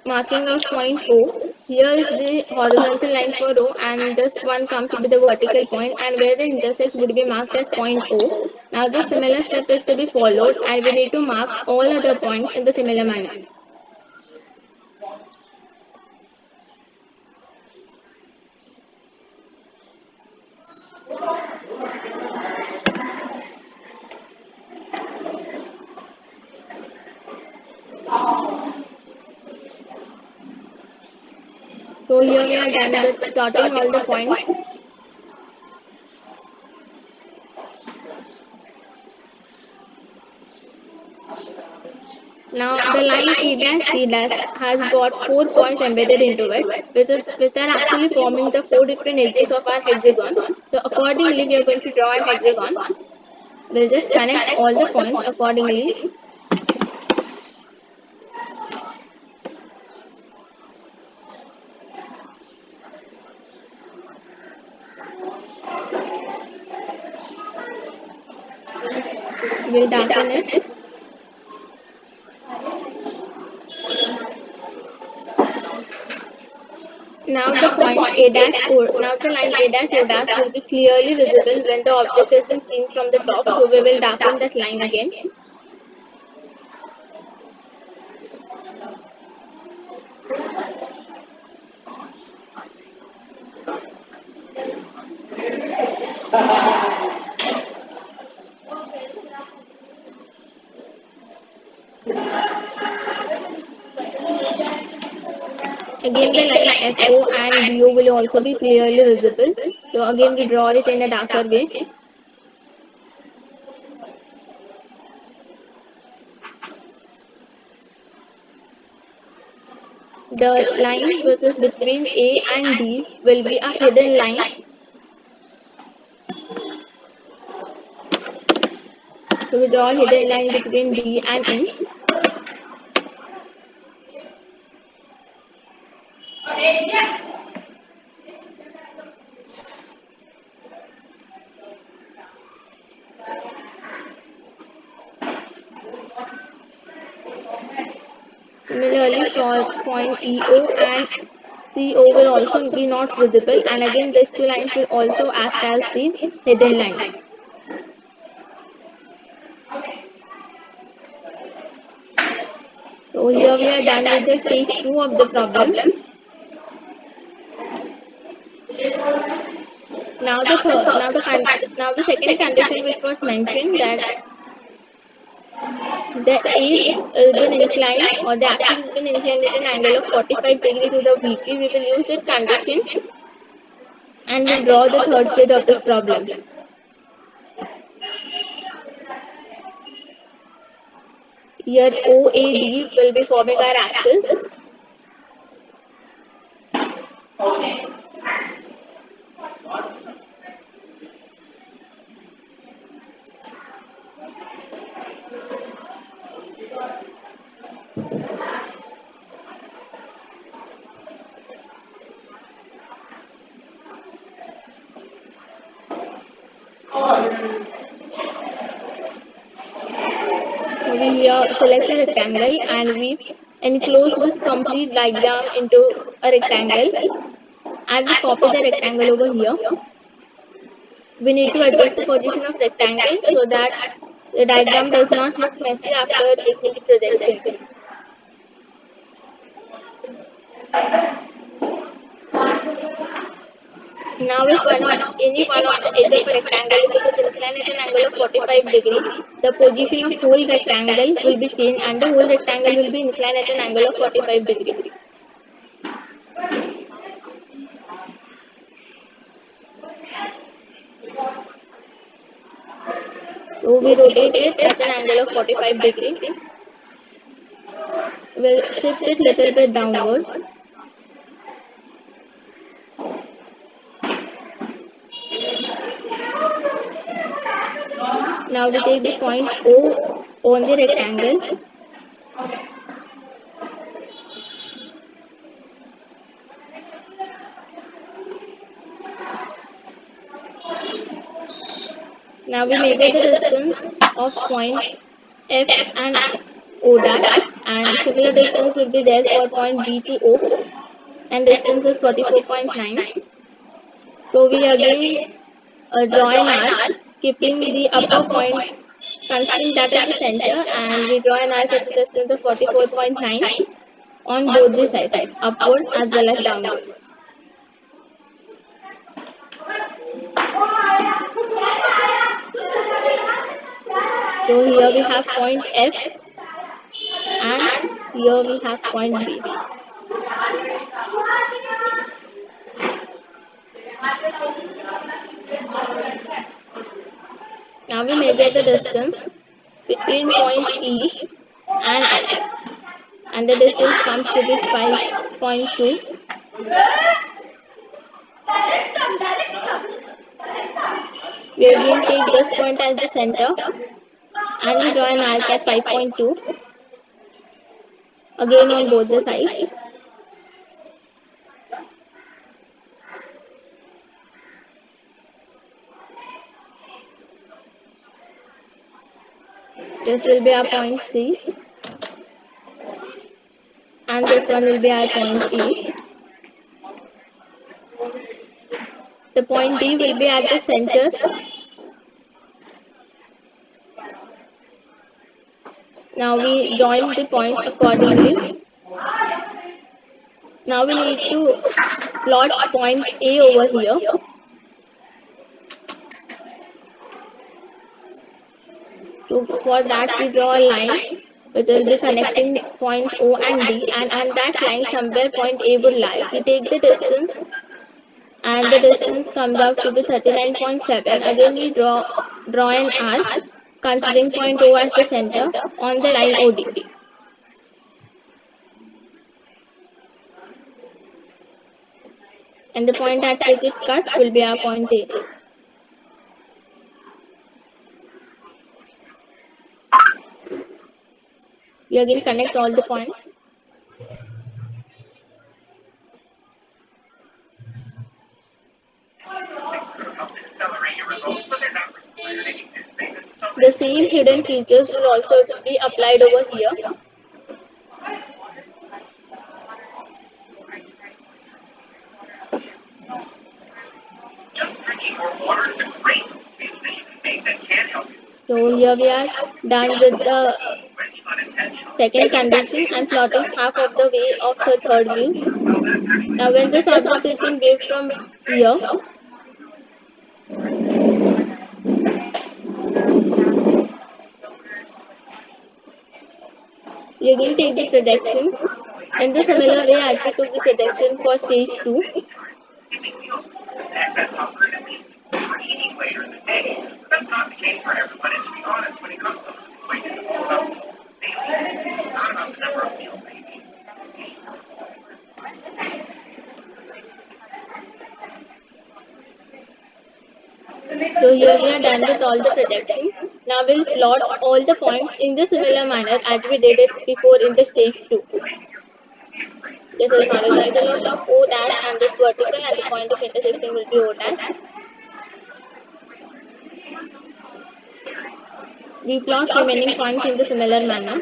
marking of point O, here is the horizontal line for O and this one comes with the vertical point, and where the intersect would be marked as point O. Now the similar step is to be followed and we need to mark all other points in the similar manner. So here we are done with dotting all the points. Now the line A dash D dash has got 4 points embedded into it, which are actually forming the 4 different edges of our hexagon. So accordingly we are going to draw an hexagon. We'll just connect all the points accordingly. We'll darken it. Now the point A dash O, now the line A dash O dash will be clearly visible when the object has been seen from the top. So we will darken that line again. Again the line FO and BO will also be clearly visible. So again we draw it in a darker way. The line which is between A and D will be a hidden line. So we draw a hidden line between D and E. Similarly for point EO and CO will also be not visible, and again these two lines will also act as the hidden lines. So here we are done with the stage 2 of the problem. Now the second condition which was mentioned, that the A has been inclined or the axis has been inclined at an angle of 45 degree to the VP. We will use that condition and we'll draw the third stage of this problem. Here OAD will be forming our axis. We here select a rectangle and we enclose this complete diagram into a rectangle, and we copy the rectangle over here. We need to adjust the position of rectangle so that the diagram does not look messy after taking the projection. Now if any one of the edge of a rectangle is inclined at an angle of 45 degree, the position of whole rectangle will be changed and the whole rectangle will be inclined at an angle of 45 degree. So we rotate it at an angle of 45 degree. We'll shift it little bit downward. Now we take the point O on the rectangle. Now we measure the distance of point F and O dash. and similar distance will be there for point B to O, and distance is 44.9. So we again draw an arc, keeping the upper point, considering that as the center, and we draw an arc at the distance of 44.9 on both the sides, upwards as well as downwards. So here we have point F, and here we have point B. Now we measure the distance between point E and F, and the distance comes to be 5.2. We again take this point as the center, and we draw an arc at 5.2, again on both the sides. This will be our point C, and this one will be our point E. The point D will be at the center. Now we join the points accordingly. Now we need to plot point A over here. So for that we draw a line which will be connecting point O and D, and on that line somewhere point A would lie. We take the distance, and the distance comes out to be 39.7. Again we draw an arc considering point O as the center on the line OD. And the point at which it cuts will be our point A. We again connect all the points. The same hidden features will also be applied over here. So here we are done with the second condition and plotting half of the way of the third view. Now when this object is being viewed from here, you again take the projection in the similar way as we took the projection for stage 2. So here we are done with all the projections. Now we'll plot all the points in the similar manner as we did it before in the stage 2. This is horizontal node of O dash, and this vertical, and the point of intersection will be O dash. We plot remaining points in the similar manner.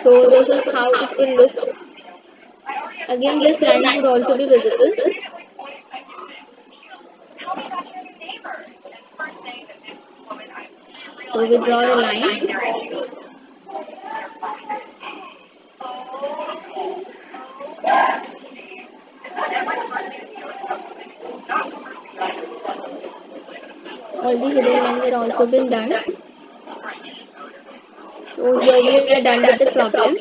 So this is how it will look. Again, this line would also be visible. So we draw a line. All the hidden lines are also been done. So here we are done with the problem.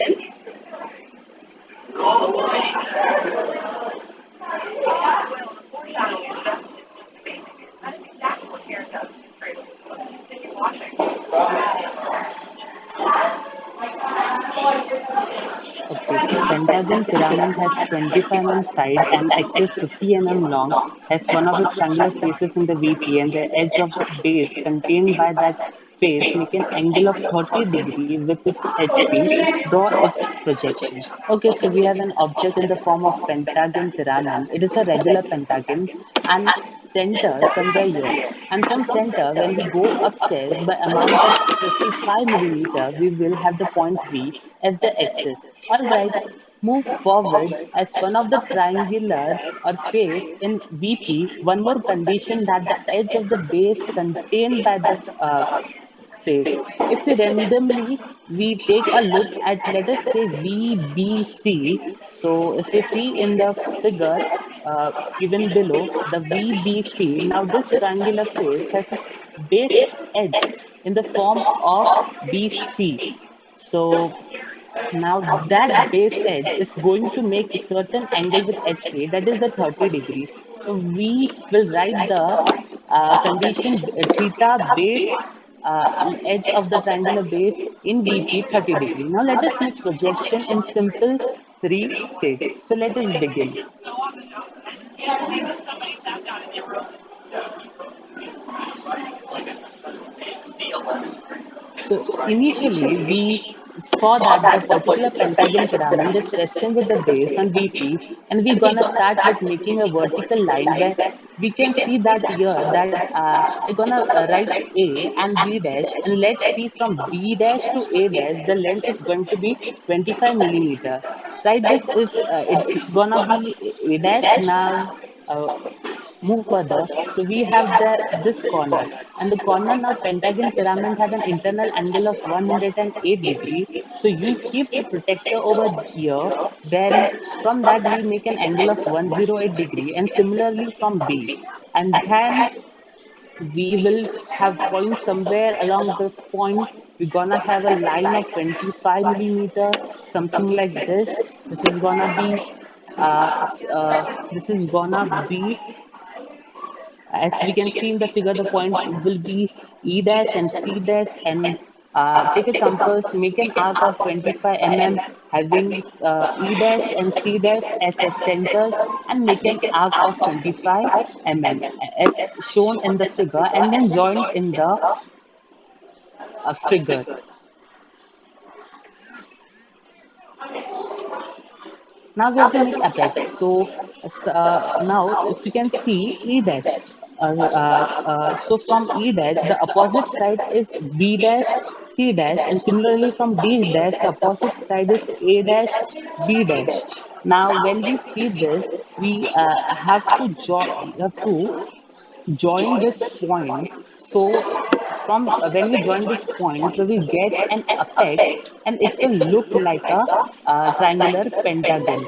Okay, so center pentagon pyramid has 25 mm side and axis 50 mm long, has one of its triangular faces in the VP, and the edge of the base contained by that face make an angle of 30° with its HP. Draw its projection. Okay, so we have an object in the form of pentagon pyramid. It is a regular pentagon and center somewhere here. And from center, when we go upstairs by amount of 55 millimeter, we will have the point V as the axis. All right, move forward as one of the triangular or face in VP. One more condition that the edge of the base contained by the face. If we randomly we take a look at, let us say, VBC. So if we see in the figure given below the VBC, now this triangular face has a base edge in the form of BC. So now that base edge is going to make a certain angle with HP, that is the 30°. So we will write the condition theta base uh, edge of the triangular base in VP 30°. Now let us make projection in simple three stage. So let us begin. So initially, we saw that the particular pentagon pyramid is resting with the base on VP, and we're gonna start with making a vertical line where we can see that here that I'm gonna write A and B dash, and let's see from B dash to A dash, the length is going to be 25 millimeter. Right? This is it gonna be A dash now. Move further. So we have this corner, and the corner now pentagon pyramid have an internal angle of 108°. So you keep the protector over here. Then from that we make an angle of 108°, and similarly from B, and then we will have point somewhere along this point. We're gonna have a line of 25 millimeter, something like this. This is gonna be this is gonna be, as we can see in the figure, the point will be E dash and C dash, and take a compass, make an arc of 25 mm, having E dash and C dash as a center, and make an arc of 25 mm as shown in the figure, and then join in the figure. Now we have to make apex. So now if you can see E dash, so from E dash, the opposite side is B dash, C dash, and similarly from D dash, the opposite side is A dash, B dash. Now when we see this, we have to join this point. So from when we join this point, we will get an apex, and it will look like a triangular pentagon.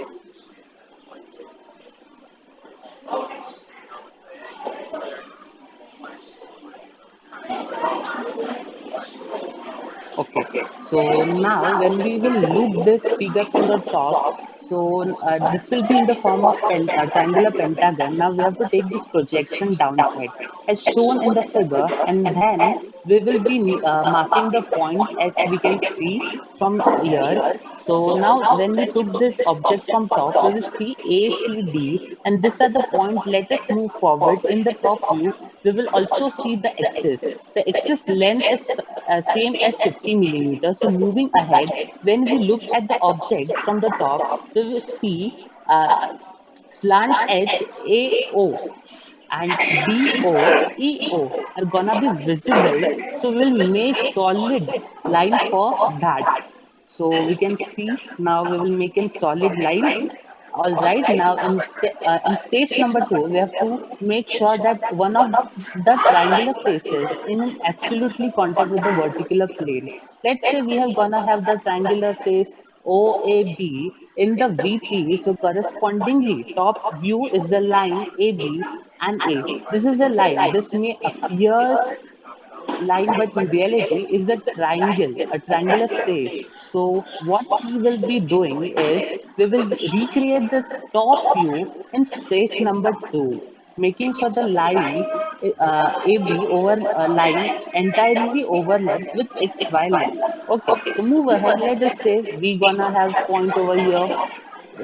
Okay, so now when we will loop this figure from the top, so this will be in the form of triangular pentagon. Now we have to take this projection downside as shown in the figure, and then we will be marking the point as we can see from here. So now when we took this object from top, we will see A, C, D, and these are the point. Let us move forward. In the top view, we will also see the axis. The axis length is same as 50 millimeters. So moving ahead, when we look at the object from the top, we will see slant edge AO and BOEO are gonna be visible. So we'll make solid line for that. So we can see now we will make a solid line. All right, now in stage number 2, we have to make sure that one of the triangular faces in an absolutely contact with the vertical plane. Let's say we have gonna have the triangular face OAB in the VP. So correspondingly, top view is the line AB and A. This is a line. This may appears line, but in reality is a triangular face. So what we will be doing is we will recreate this top view in stage number 2, making sure the line AB over line entirely overlaps with XY line. Okay, so move ahead. Let us say we gonna have point over here.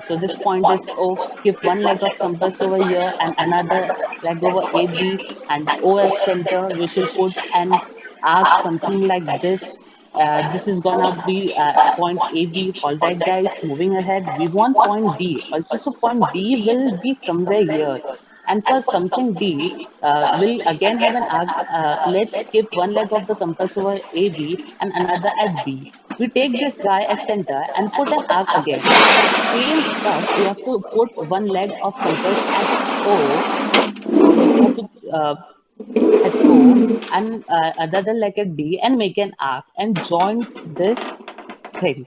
So this point is O. Keep one leg of compass over here and another leg over AB, and O as center. We should put an arc something like this. This is gonna be point AB. All right, guys. Moving ahead, we want point D also. So point D will be somewhere here. And for something D, we'll again have an arc. Let's skip one leg of the compass over AB and another at B. We take this guy as center and put an arc again. The same stuff, we have to put one leg of compass at O. So we have to at O and another leg at D and make an arc and join this thing.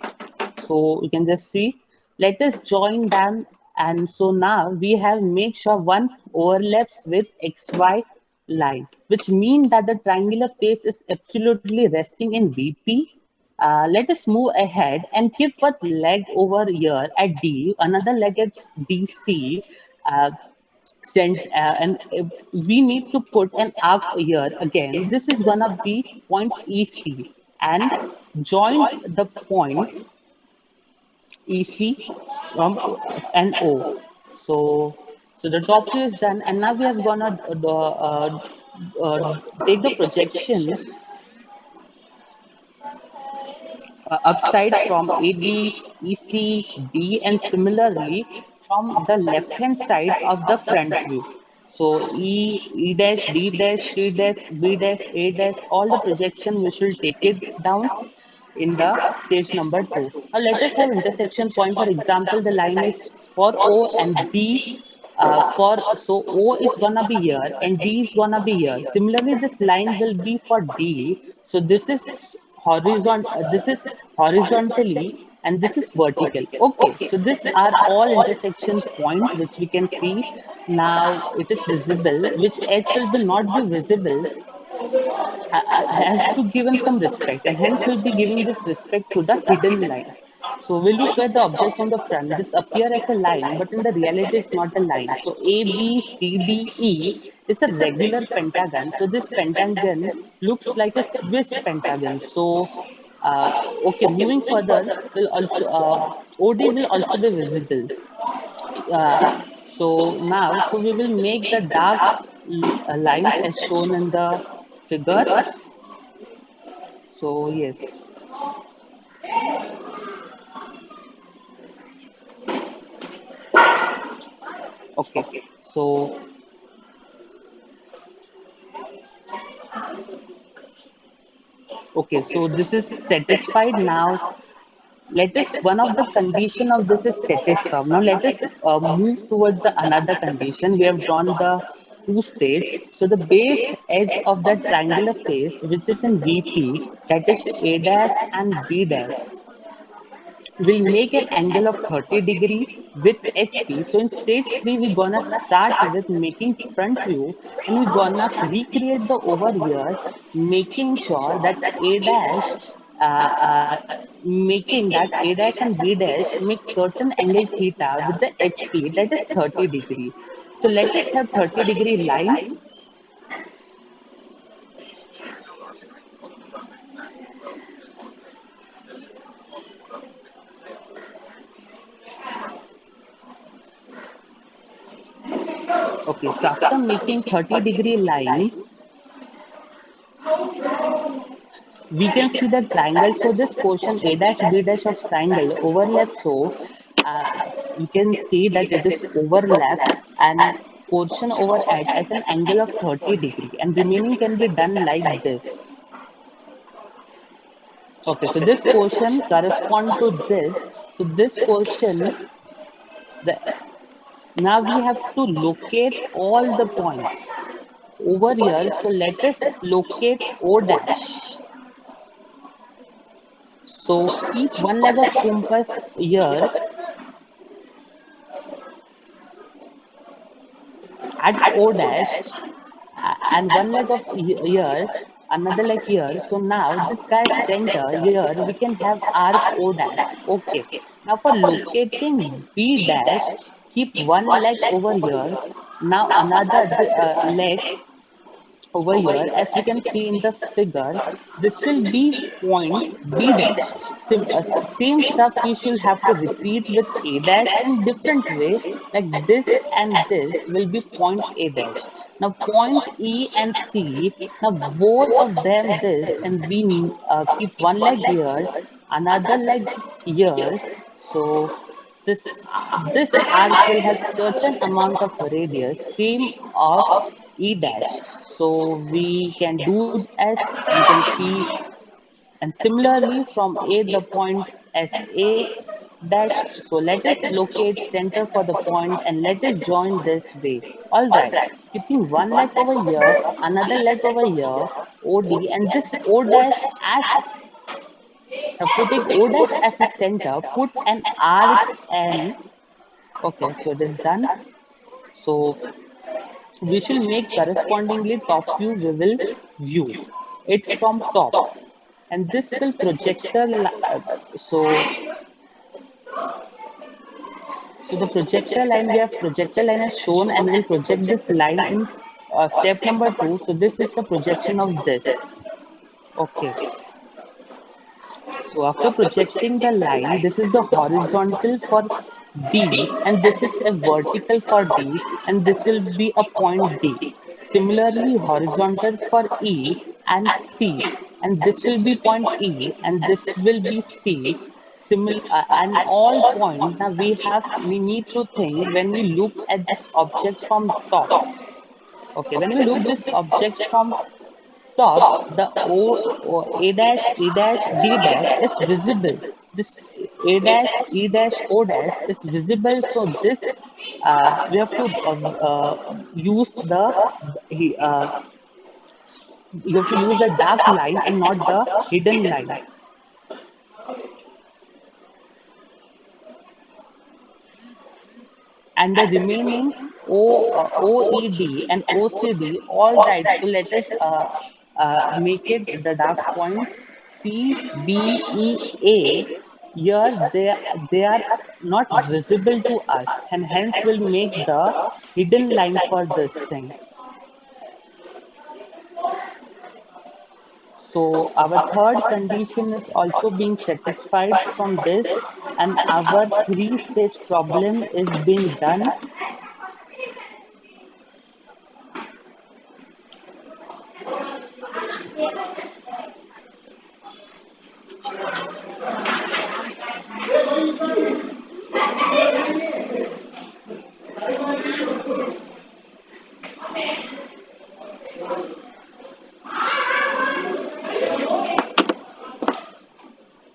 So you can just see, let us join them. And so now we have made sure one overlaps with XY line, which means that the triangular face is absolutely resting in VP. Let us move ahead and keep one leg over here at D, another leg at DC, uh, and we need to put an arc here again. This is gonna be point EC and join the point EC from and O. So, so the top view is done, and now we are gonna uh, take the projections upside from AD, EC, D, and similarly from the left hand side of the front view. So E, E dash, D dash, C dash, B dash, A dash, all the projection we should take it down in the stage number 2. Now let us have intersection point. For example, the line is for O and D. For so O is gonna be here and D is gonna be here. Similarly, this line will be for D. So this is horizontal. This is horizontally and this is vertical. Okay, so these are all intersection point which we can see. Now it is visible. Which edge will be not be visible has to given some respect, and hence we'll be giving this respect to the hidden line. So we look at the object from the front. This appear as a line, but in the reality it's not a line. So A, B, C, D, E is a regular pentagon. So this pentagon looks like a twist pentagon. So uh, okay, moving further, will also OD will also be visible. Uh, so now, so we will make the dark lines as shown in the figure. So yes, okay. So okay, so this is satisfied now. Let us one of the condition of this is satisfied. Now let us move towards the another condition. We have drawn the two stage. So the base edge of the triangular face, which is in VP, that is A dash and B dash, will make an angle of 30° with HP. So in stage 3, we're gonna start with making front view and we're gonna recreate the over here, making sure that A dash, making that A dash and B dash make certain angle theta with the HP that is 30°. So let us have 30° line. Okay, so after making 30° line, we can see the triangle. So this portion A dash B dash of triangle overlaps. So you can see that it is overlap and portion over at an angle of 30°, and remaining can be done like this. Okay, so this portion correspond to this. So this portion, the now we have to locate all the points over here. So let us locate O dash. So keep one leg of compass here at O dash and one leg of here, another leg here. So now this guy's center here, we can have arc O dash. Okay. Now for locating B dash, keep one leg over here. Now another leg over here, as we can see in the figure, this will be point B dash. Same stuff we should have to repeat with A dash in different way, like this and this will be point A dash. Now point E and C, now both of them this, and we keep one leg here, another leg here. So this arc will have certain amount of radius, same of E dash. So we can do as we can see, and similarly from A the point as A dash. So let us locate center for the point and let us join this way. All right, keeping one leg over here, another leg over here, OD, and this O dash as putting O dash as a center, put an arc and okay, so this is done. So we shall make correspondingly top view, we will view it from top, and this will so the projector line, we have projector line as shown, and we'll project this line in step number 2. So this is the projection of this. Okay, so after projecting the line, this is the horizontal for D, and this is a vertical for D, and this will be a point D. Similarly, horizontal for E and C, and this will be point E, and this will be C. Similar and all point. Now we need to think when we look at this object from top. Okay, when we look this object from top, the A dash, E dash, D dash is visible. This A dash, E dash, O dash is visible. So this we have to use you have to use the dark line and not the hidden line. And the remaining OED and OCD, all right. So let us make it the dark points C, B, E, A. Here they are not visible to us, and hence we'll make the hidden line for this thing. So our third condition is also being satisfied from this, and our 3-stage problem is being done.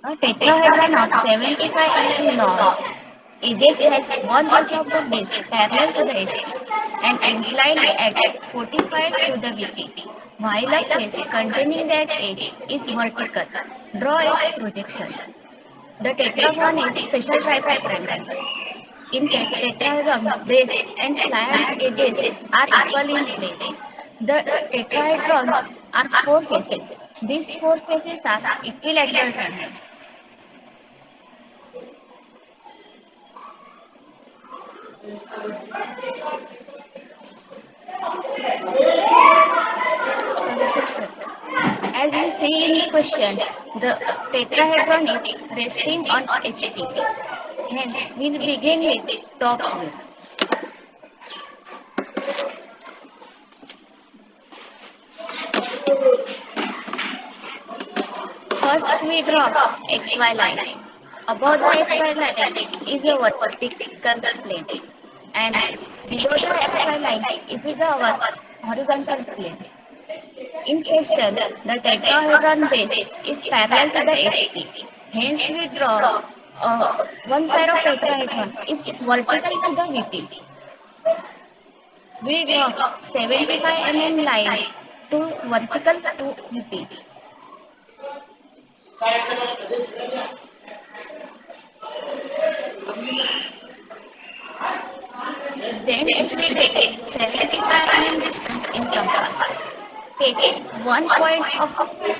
A tetrahedron of 75 mm long edges has one edge of the base parallel to the edge and inclined at 45 to the VP, while a face containing that edge is vertical. Draw its projection. The tetragon is special tripod triangle. In tetrahedron, base and slant edges are equal in plane. The tetrahedron are 4 faces. These 4 faces are equilateral triangles. Solution, sir. As we see in the question, the tetrahedron is resting on HP. Hence, we will begin with top view. First, we draw XY line. Above the XY line is a vertical plane, and below the XY line is our horizontal plane. In question, the tetrahedron base is parallel to the HP. Hence, we draw one side of tetrahedron is vertical to the VP. We draw 75 mm line to vertical to VP. Then we take 75 mm distance in compass. Take one point of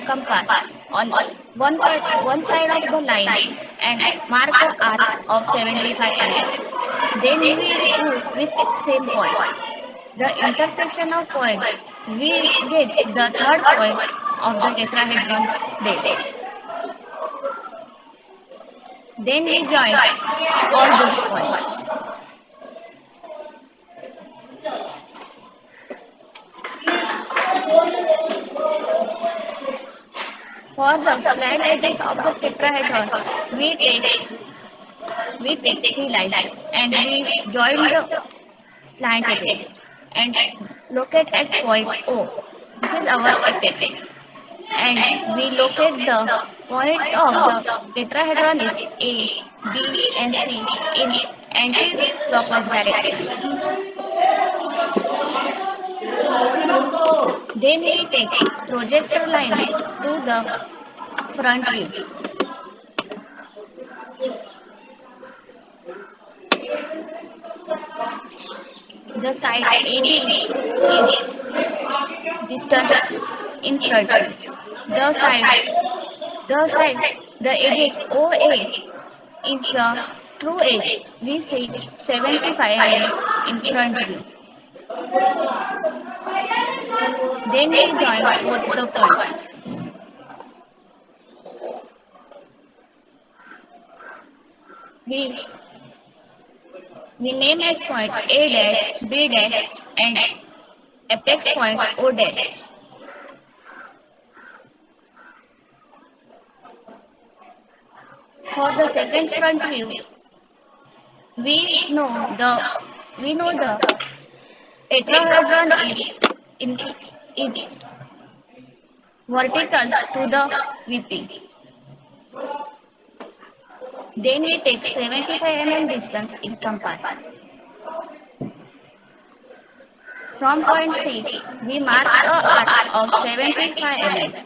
compass on one side of the line and mark the arc of 75 mm. Then we move with the same point. the intersection of points, we get the third point of the tetrahedron base. Then we join all those points. For the slant edges of the tetrahedron, we take three lines and we join the slant edges and locate at point O. This is our apex. And we locate the point of the tetrahedron is A, B and C in anti-clockwise direction. Then we take projector line to the front view. The side AB is distance in front view. The edges OA is the true edge. We see 75 mm in front view. Then we join both the points. We name as point A dash, B dash and apex point O dash. For the second front view, we know the tetrahedron is vertical to the VP. Then we take 75 mm distance in compass. From point C, we mark a arc of 75 mm.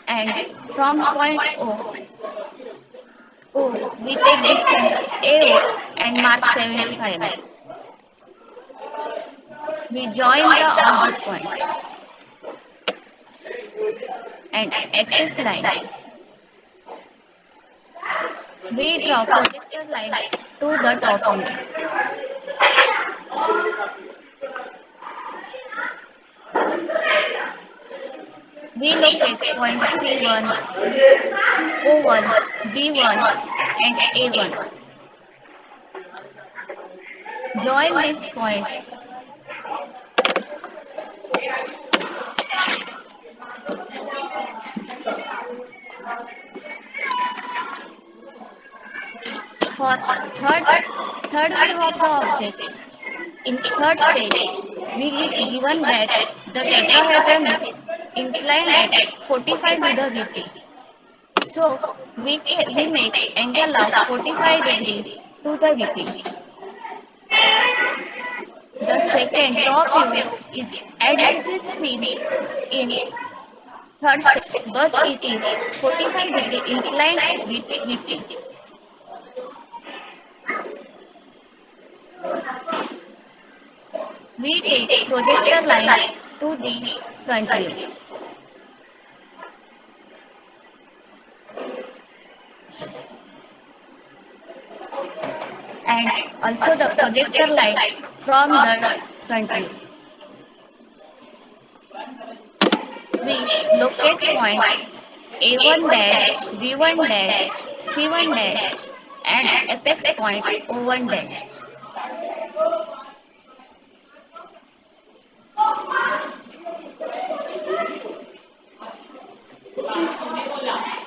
And from point O, we take distance AO and mark 75 mm. We join all these points and axis line. We draw projector line to the top view. We locate points C1, O1, B1 and A1. Join these points for third view of the object. In third stage, we given that the tetrahedron is inclined at 45 to the VP. So we make angle of 45 degree to the VP. The second top view is as it is seen in third stage, but it is 45 degree inclined with VP. We take projector line to the front view. And also the projector line from the front view. We locate point A1 dash, B1 dash, C1 dash and apex point O1 dash.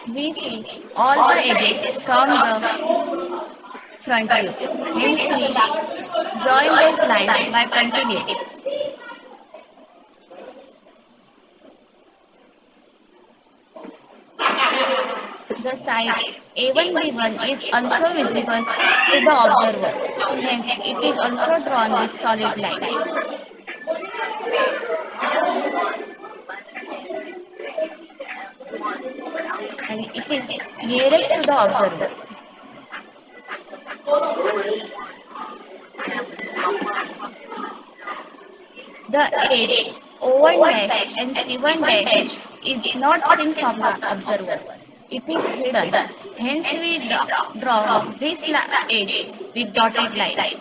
We see all the edges from the front view. Hence we join those lines by continuous. The side A1 B1 is also visible to the observer. Hence it is also drawn with solid line. And it is nearest to the observer. The edge O1 dash and C1 dash is not seen from the observer. It is hidden. Hence, we draw this edge with dotted line.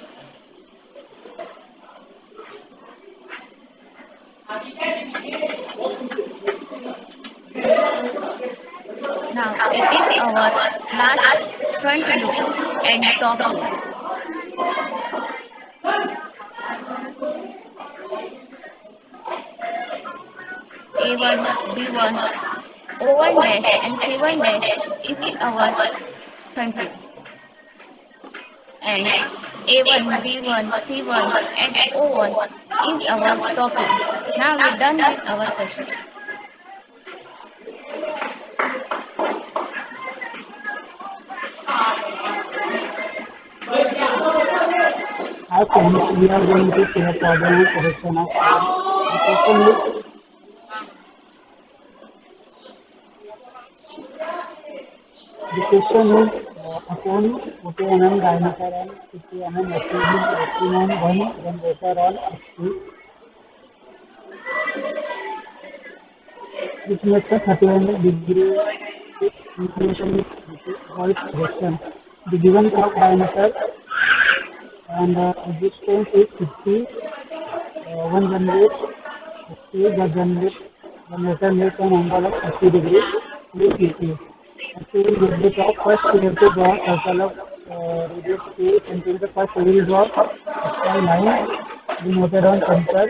Now, it is our last front look and top look. A1, B1, O1 dash and C1 dash is our front view. And A1, B1, C1 and O1 is our top view. Now we're done with our question. Hi friends, we are going to see a problem on projection of solid. The question is upon 40 mm diameter and 50 mm actively on one generator on HP, which makes a 31 degree inclination with voice projection. The given clock diameter and resistance is 50. One generator makes an angle of 30 degrees with CP. To get the top, first we have to draw a circle of radius A until the first we will draw a sky line denoted on center.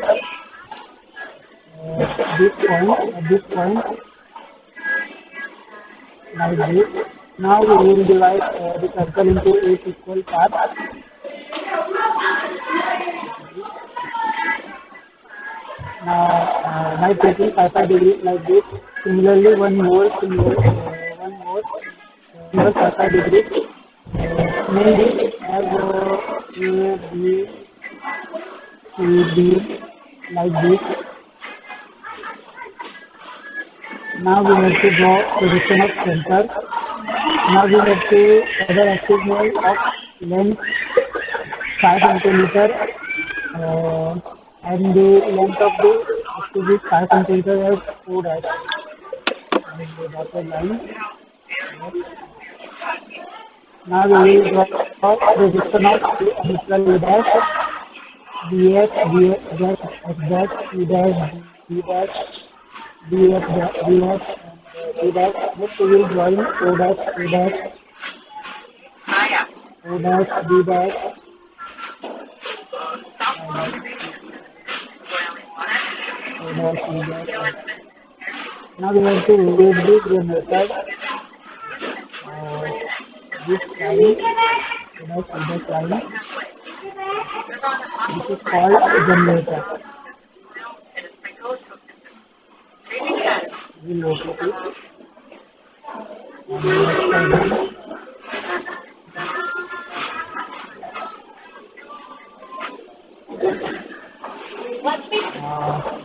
This point, like this. Now we will divide the circle into 8 equal parts. Now, by taking 5 degrees like this, similarly one more 5 degrees, name this as A, B, C, D, like this. Now we have to draw position of center. Now we have to other axis of length 5 centimeter and the length of the axis is 5 centimeter as 4 dash. The dotted line. Now we will draw projection of the initial E dash, BF, dash, X dash, E dash, B dash, BF, and B dash. Next we will join O dash, A dash, O dash, B dash. Now we have to read this generator, this line, this line. This is called generator. We will locate it.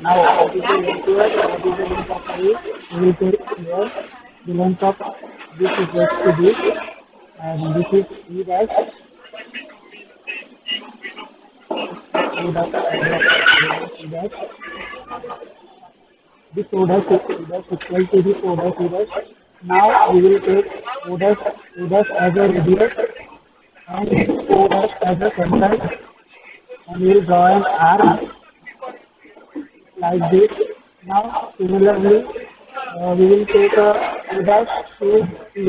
Now, what is the length here? What is the length of A? We will take here. The length of this is equal to this, and this is E dash. E dash. This O dash is equal to this O dash E dash. Now we will take O dash as a radius and O dash as a center, and we will draw an arc like this. Now similarly we will take E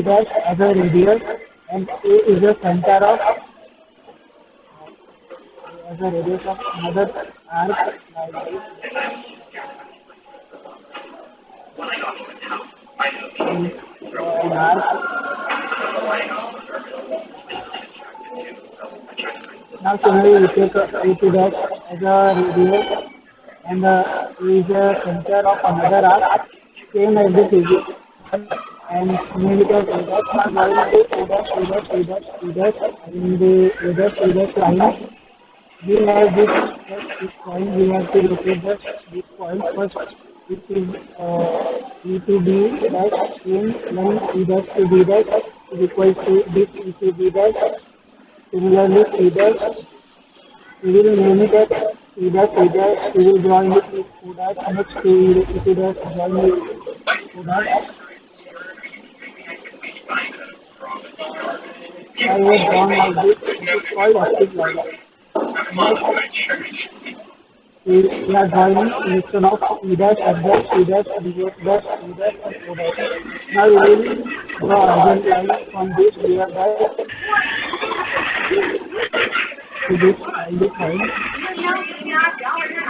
dash as a radius and A is the center of as a radius of another arc like this. An arc. Now similarly we take A dash as a radius and is the center of another arc, same as the physics, and name it as A dash. Now join the A dash in the A dash line. We have this point, we have to locate this point first, which is E to B dash in length E dash to B dash is equal to this E to B dash. Similarly, C dash, we will name it as E dash, we will join with O dash, next to E dash, join with O dash. Now we have drawn like this. This is called active line. Next, we are drawing selection of E dash, F dash, C dash, D F dash, E dash, and O dash. Now we will draw horizontal line from this layer dash to this line.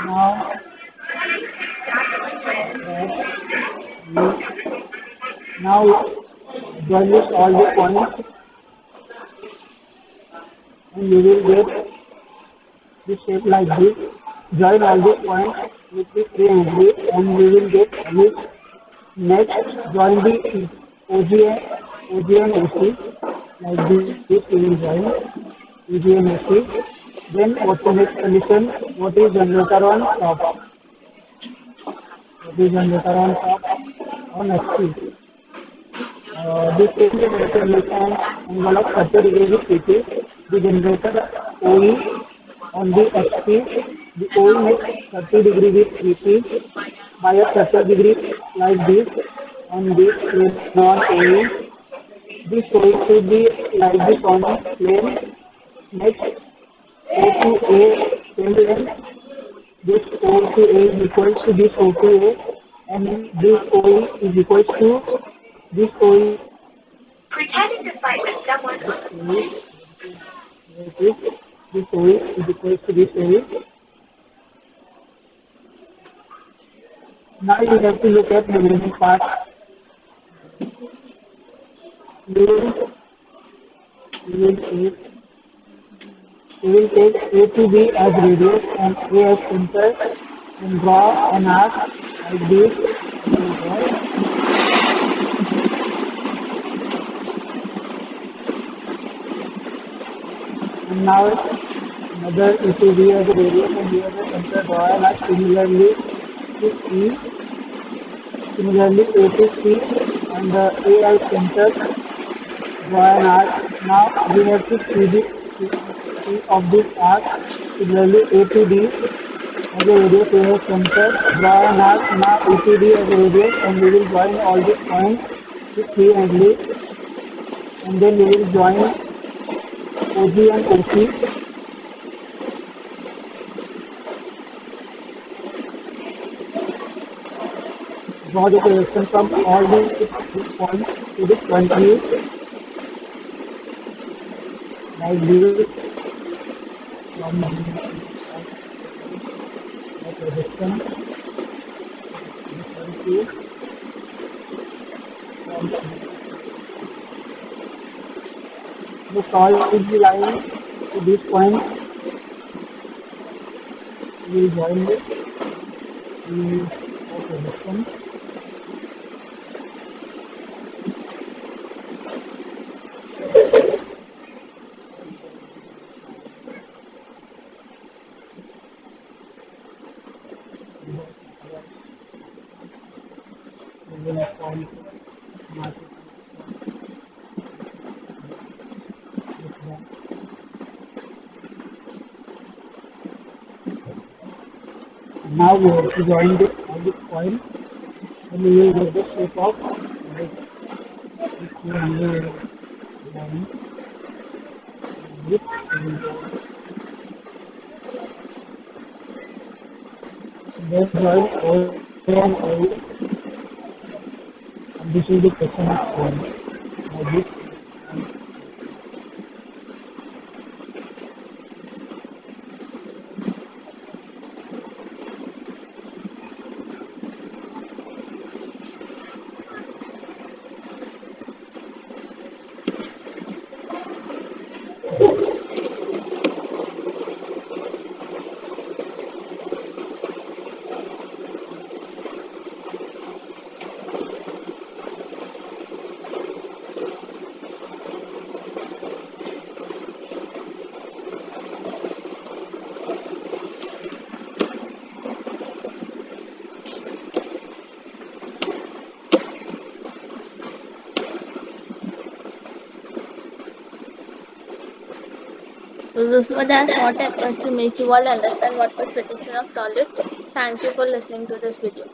Now now join with all the points and you will get this shape like this. Join all these points with the three angles and we will get this. Next, join the OG and OC like this. We will join OG and OC. Then what's the next condition? What is generator on top? What is generator on top? On XP. This is the resolution angle of 30 degrees with PP. The generator OE on the XP, the OE makes 30 degrees with PP by a 30 degree like this on this plane on OE. This OE should be like this on plane. Next, O to A same length. This O to A is equal to this O to A and this OE is equal to this OE. Pretending to fight with someone. This OE is equal to this OE. Now you have to look at the remaining part. We will take A to B as radius and A as center and draw an arc like this. And now another A to B as a radius and B as a center, draw an arc similarly to C. Similarly A to C and A as center, draw an arc. Now we have to see the of this arc. Similarly A to D as a radius, A as center, draw an arc. Now A to D as a radius and we will join all these points with three angles and then we will join OG and OC. Draw the projection from all these points to the front view like this. From the projection to the front view. The solid line to this point. We will join this. We will go projection. Now we have to join this on this point and we will get the shape of like this 200 line. This we will then join O and O and this is the question of point like this. So this was a short effort to make you all understand what was projection of solids. Thank you for listening to this video.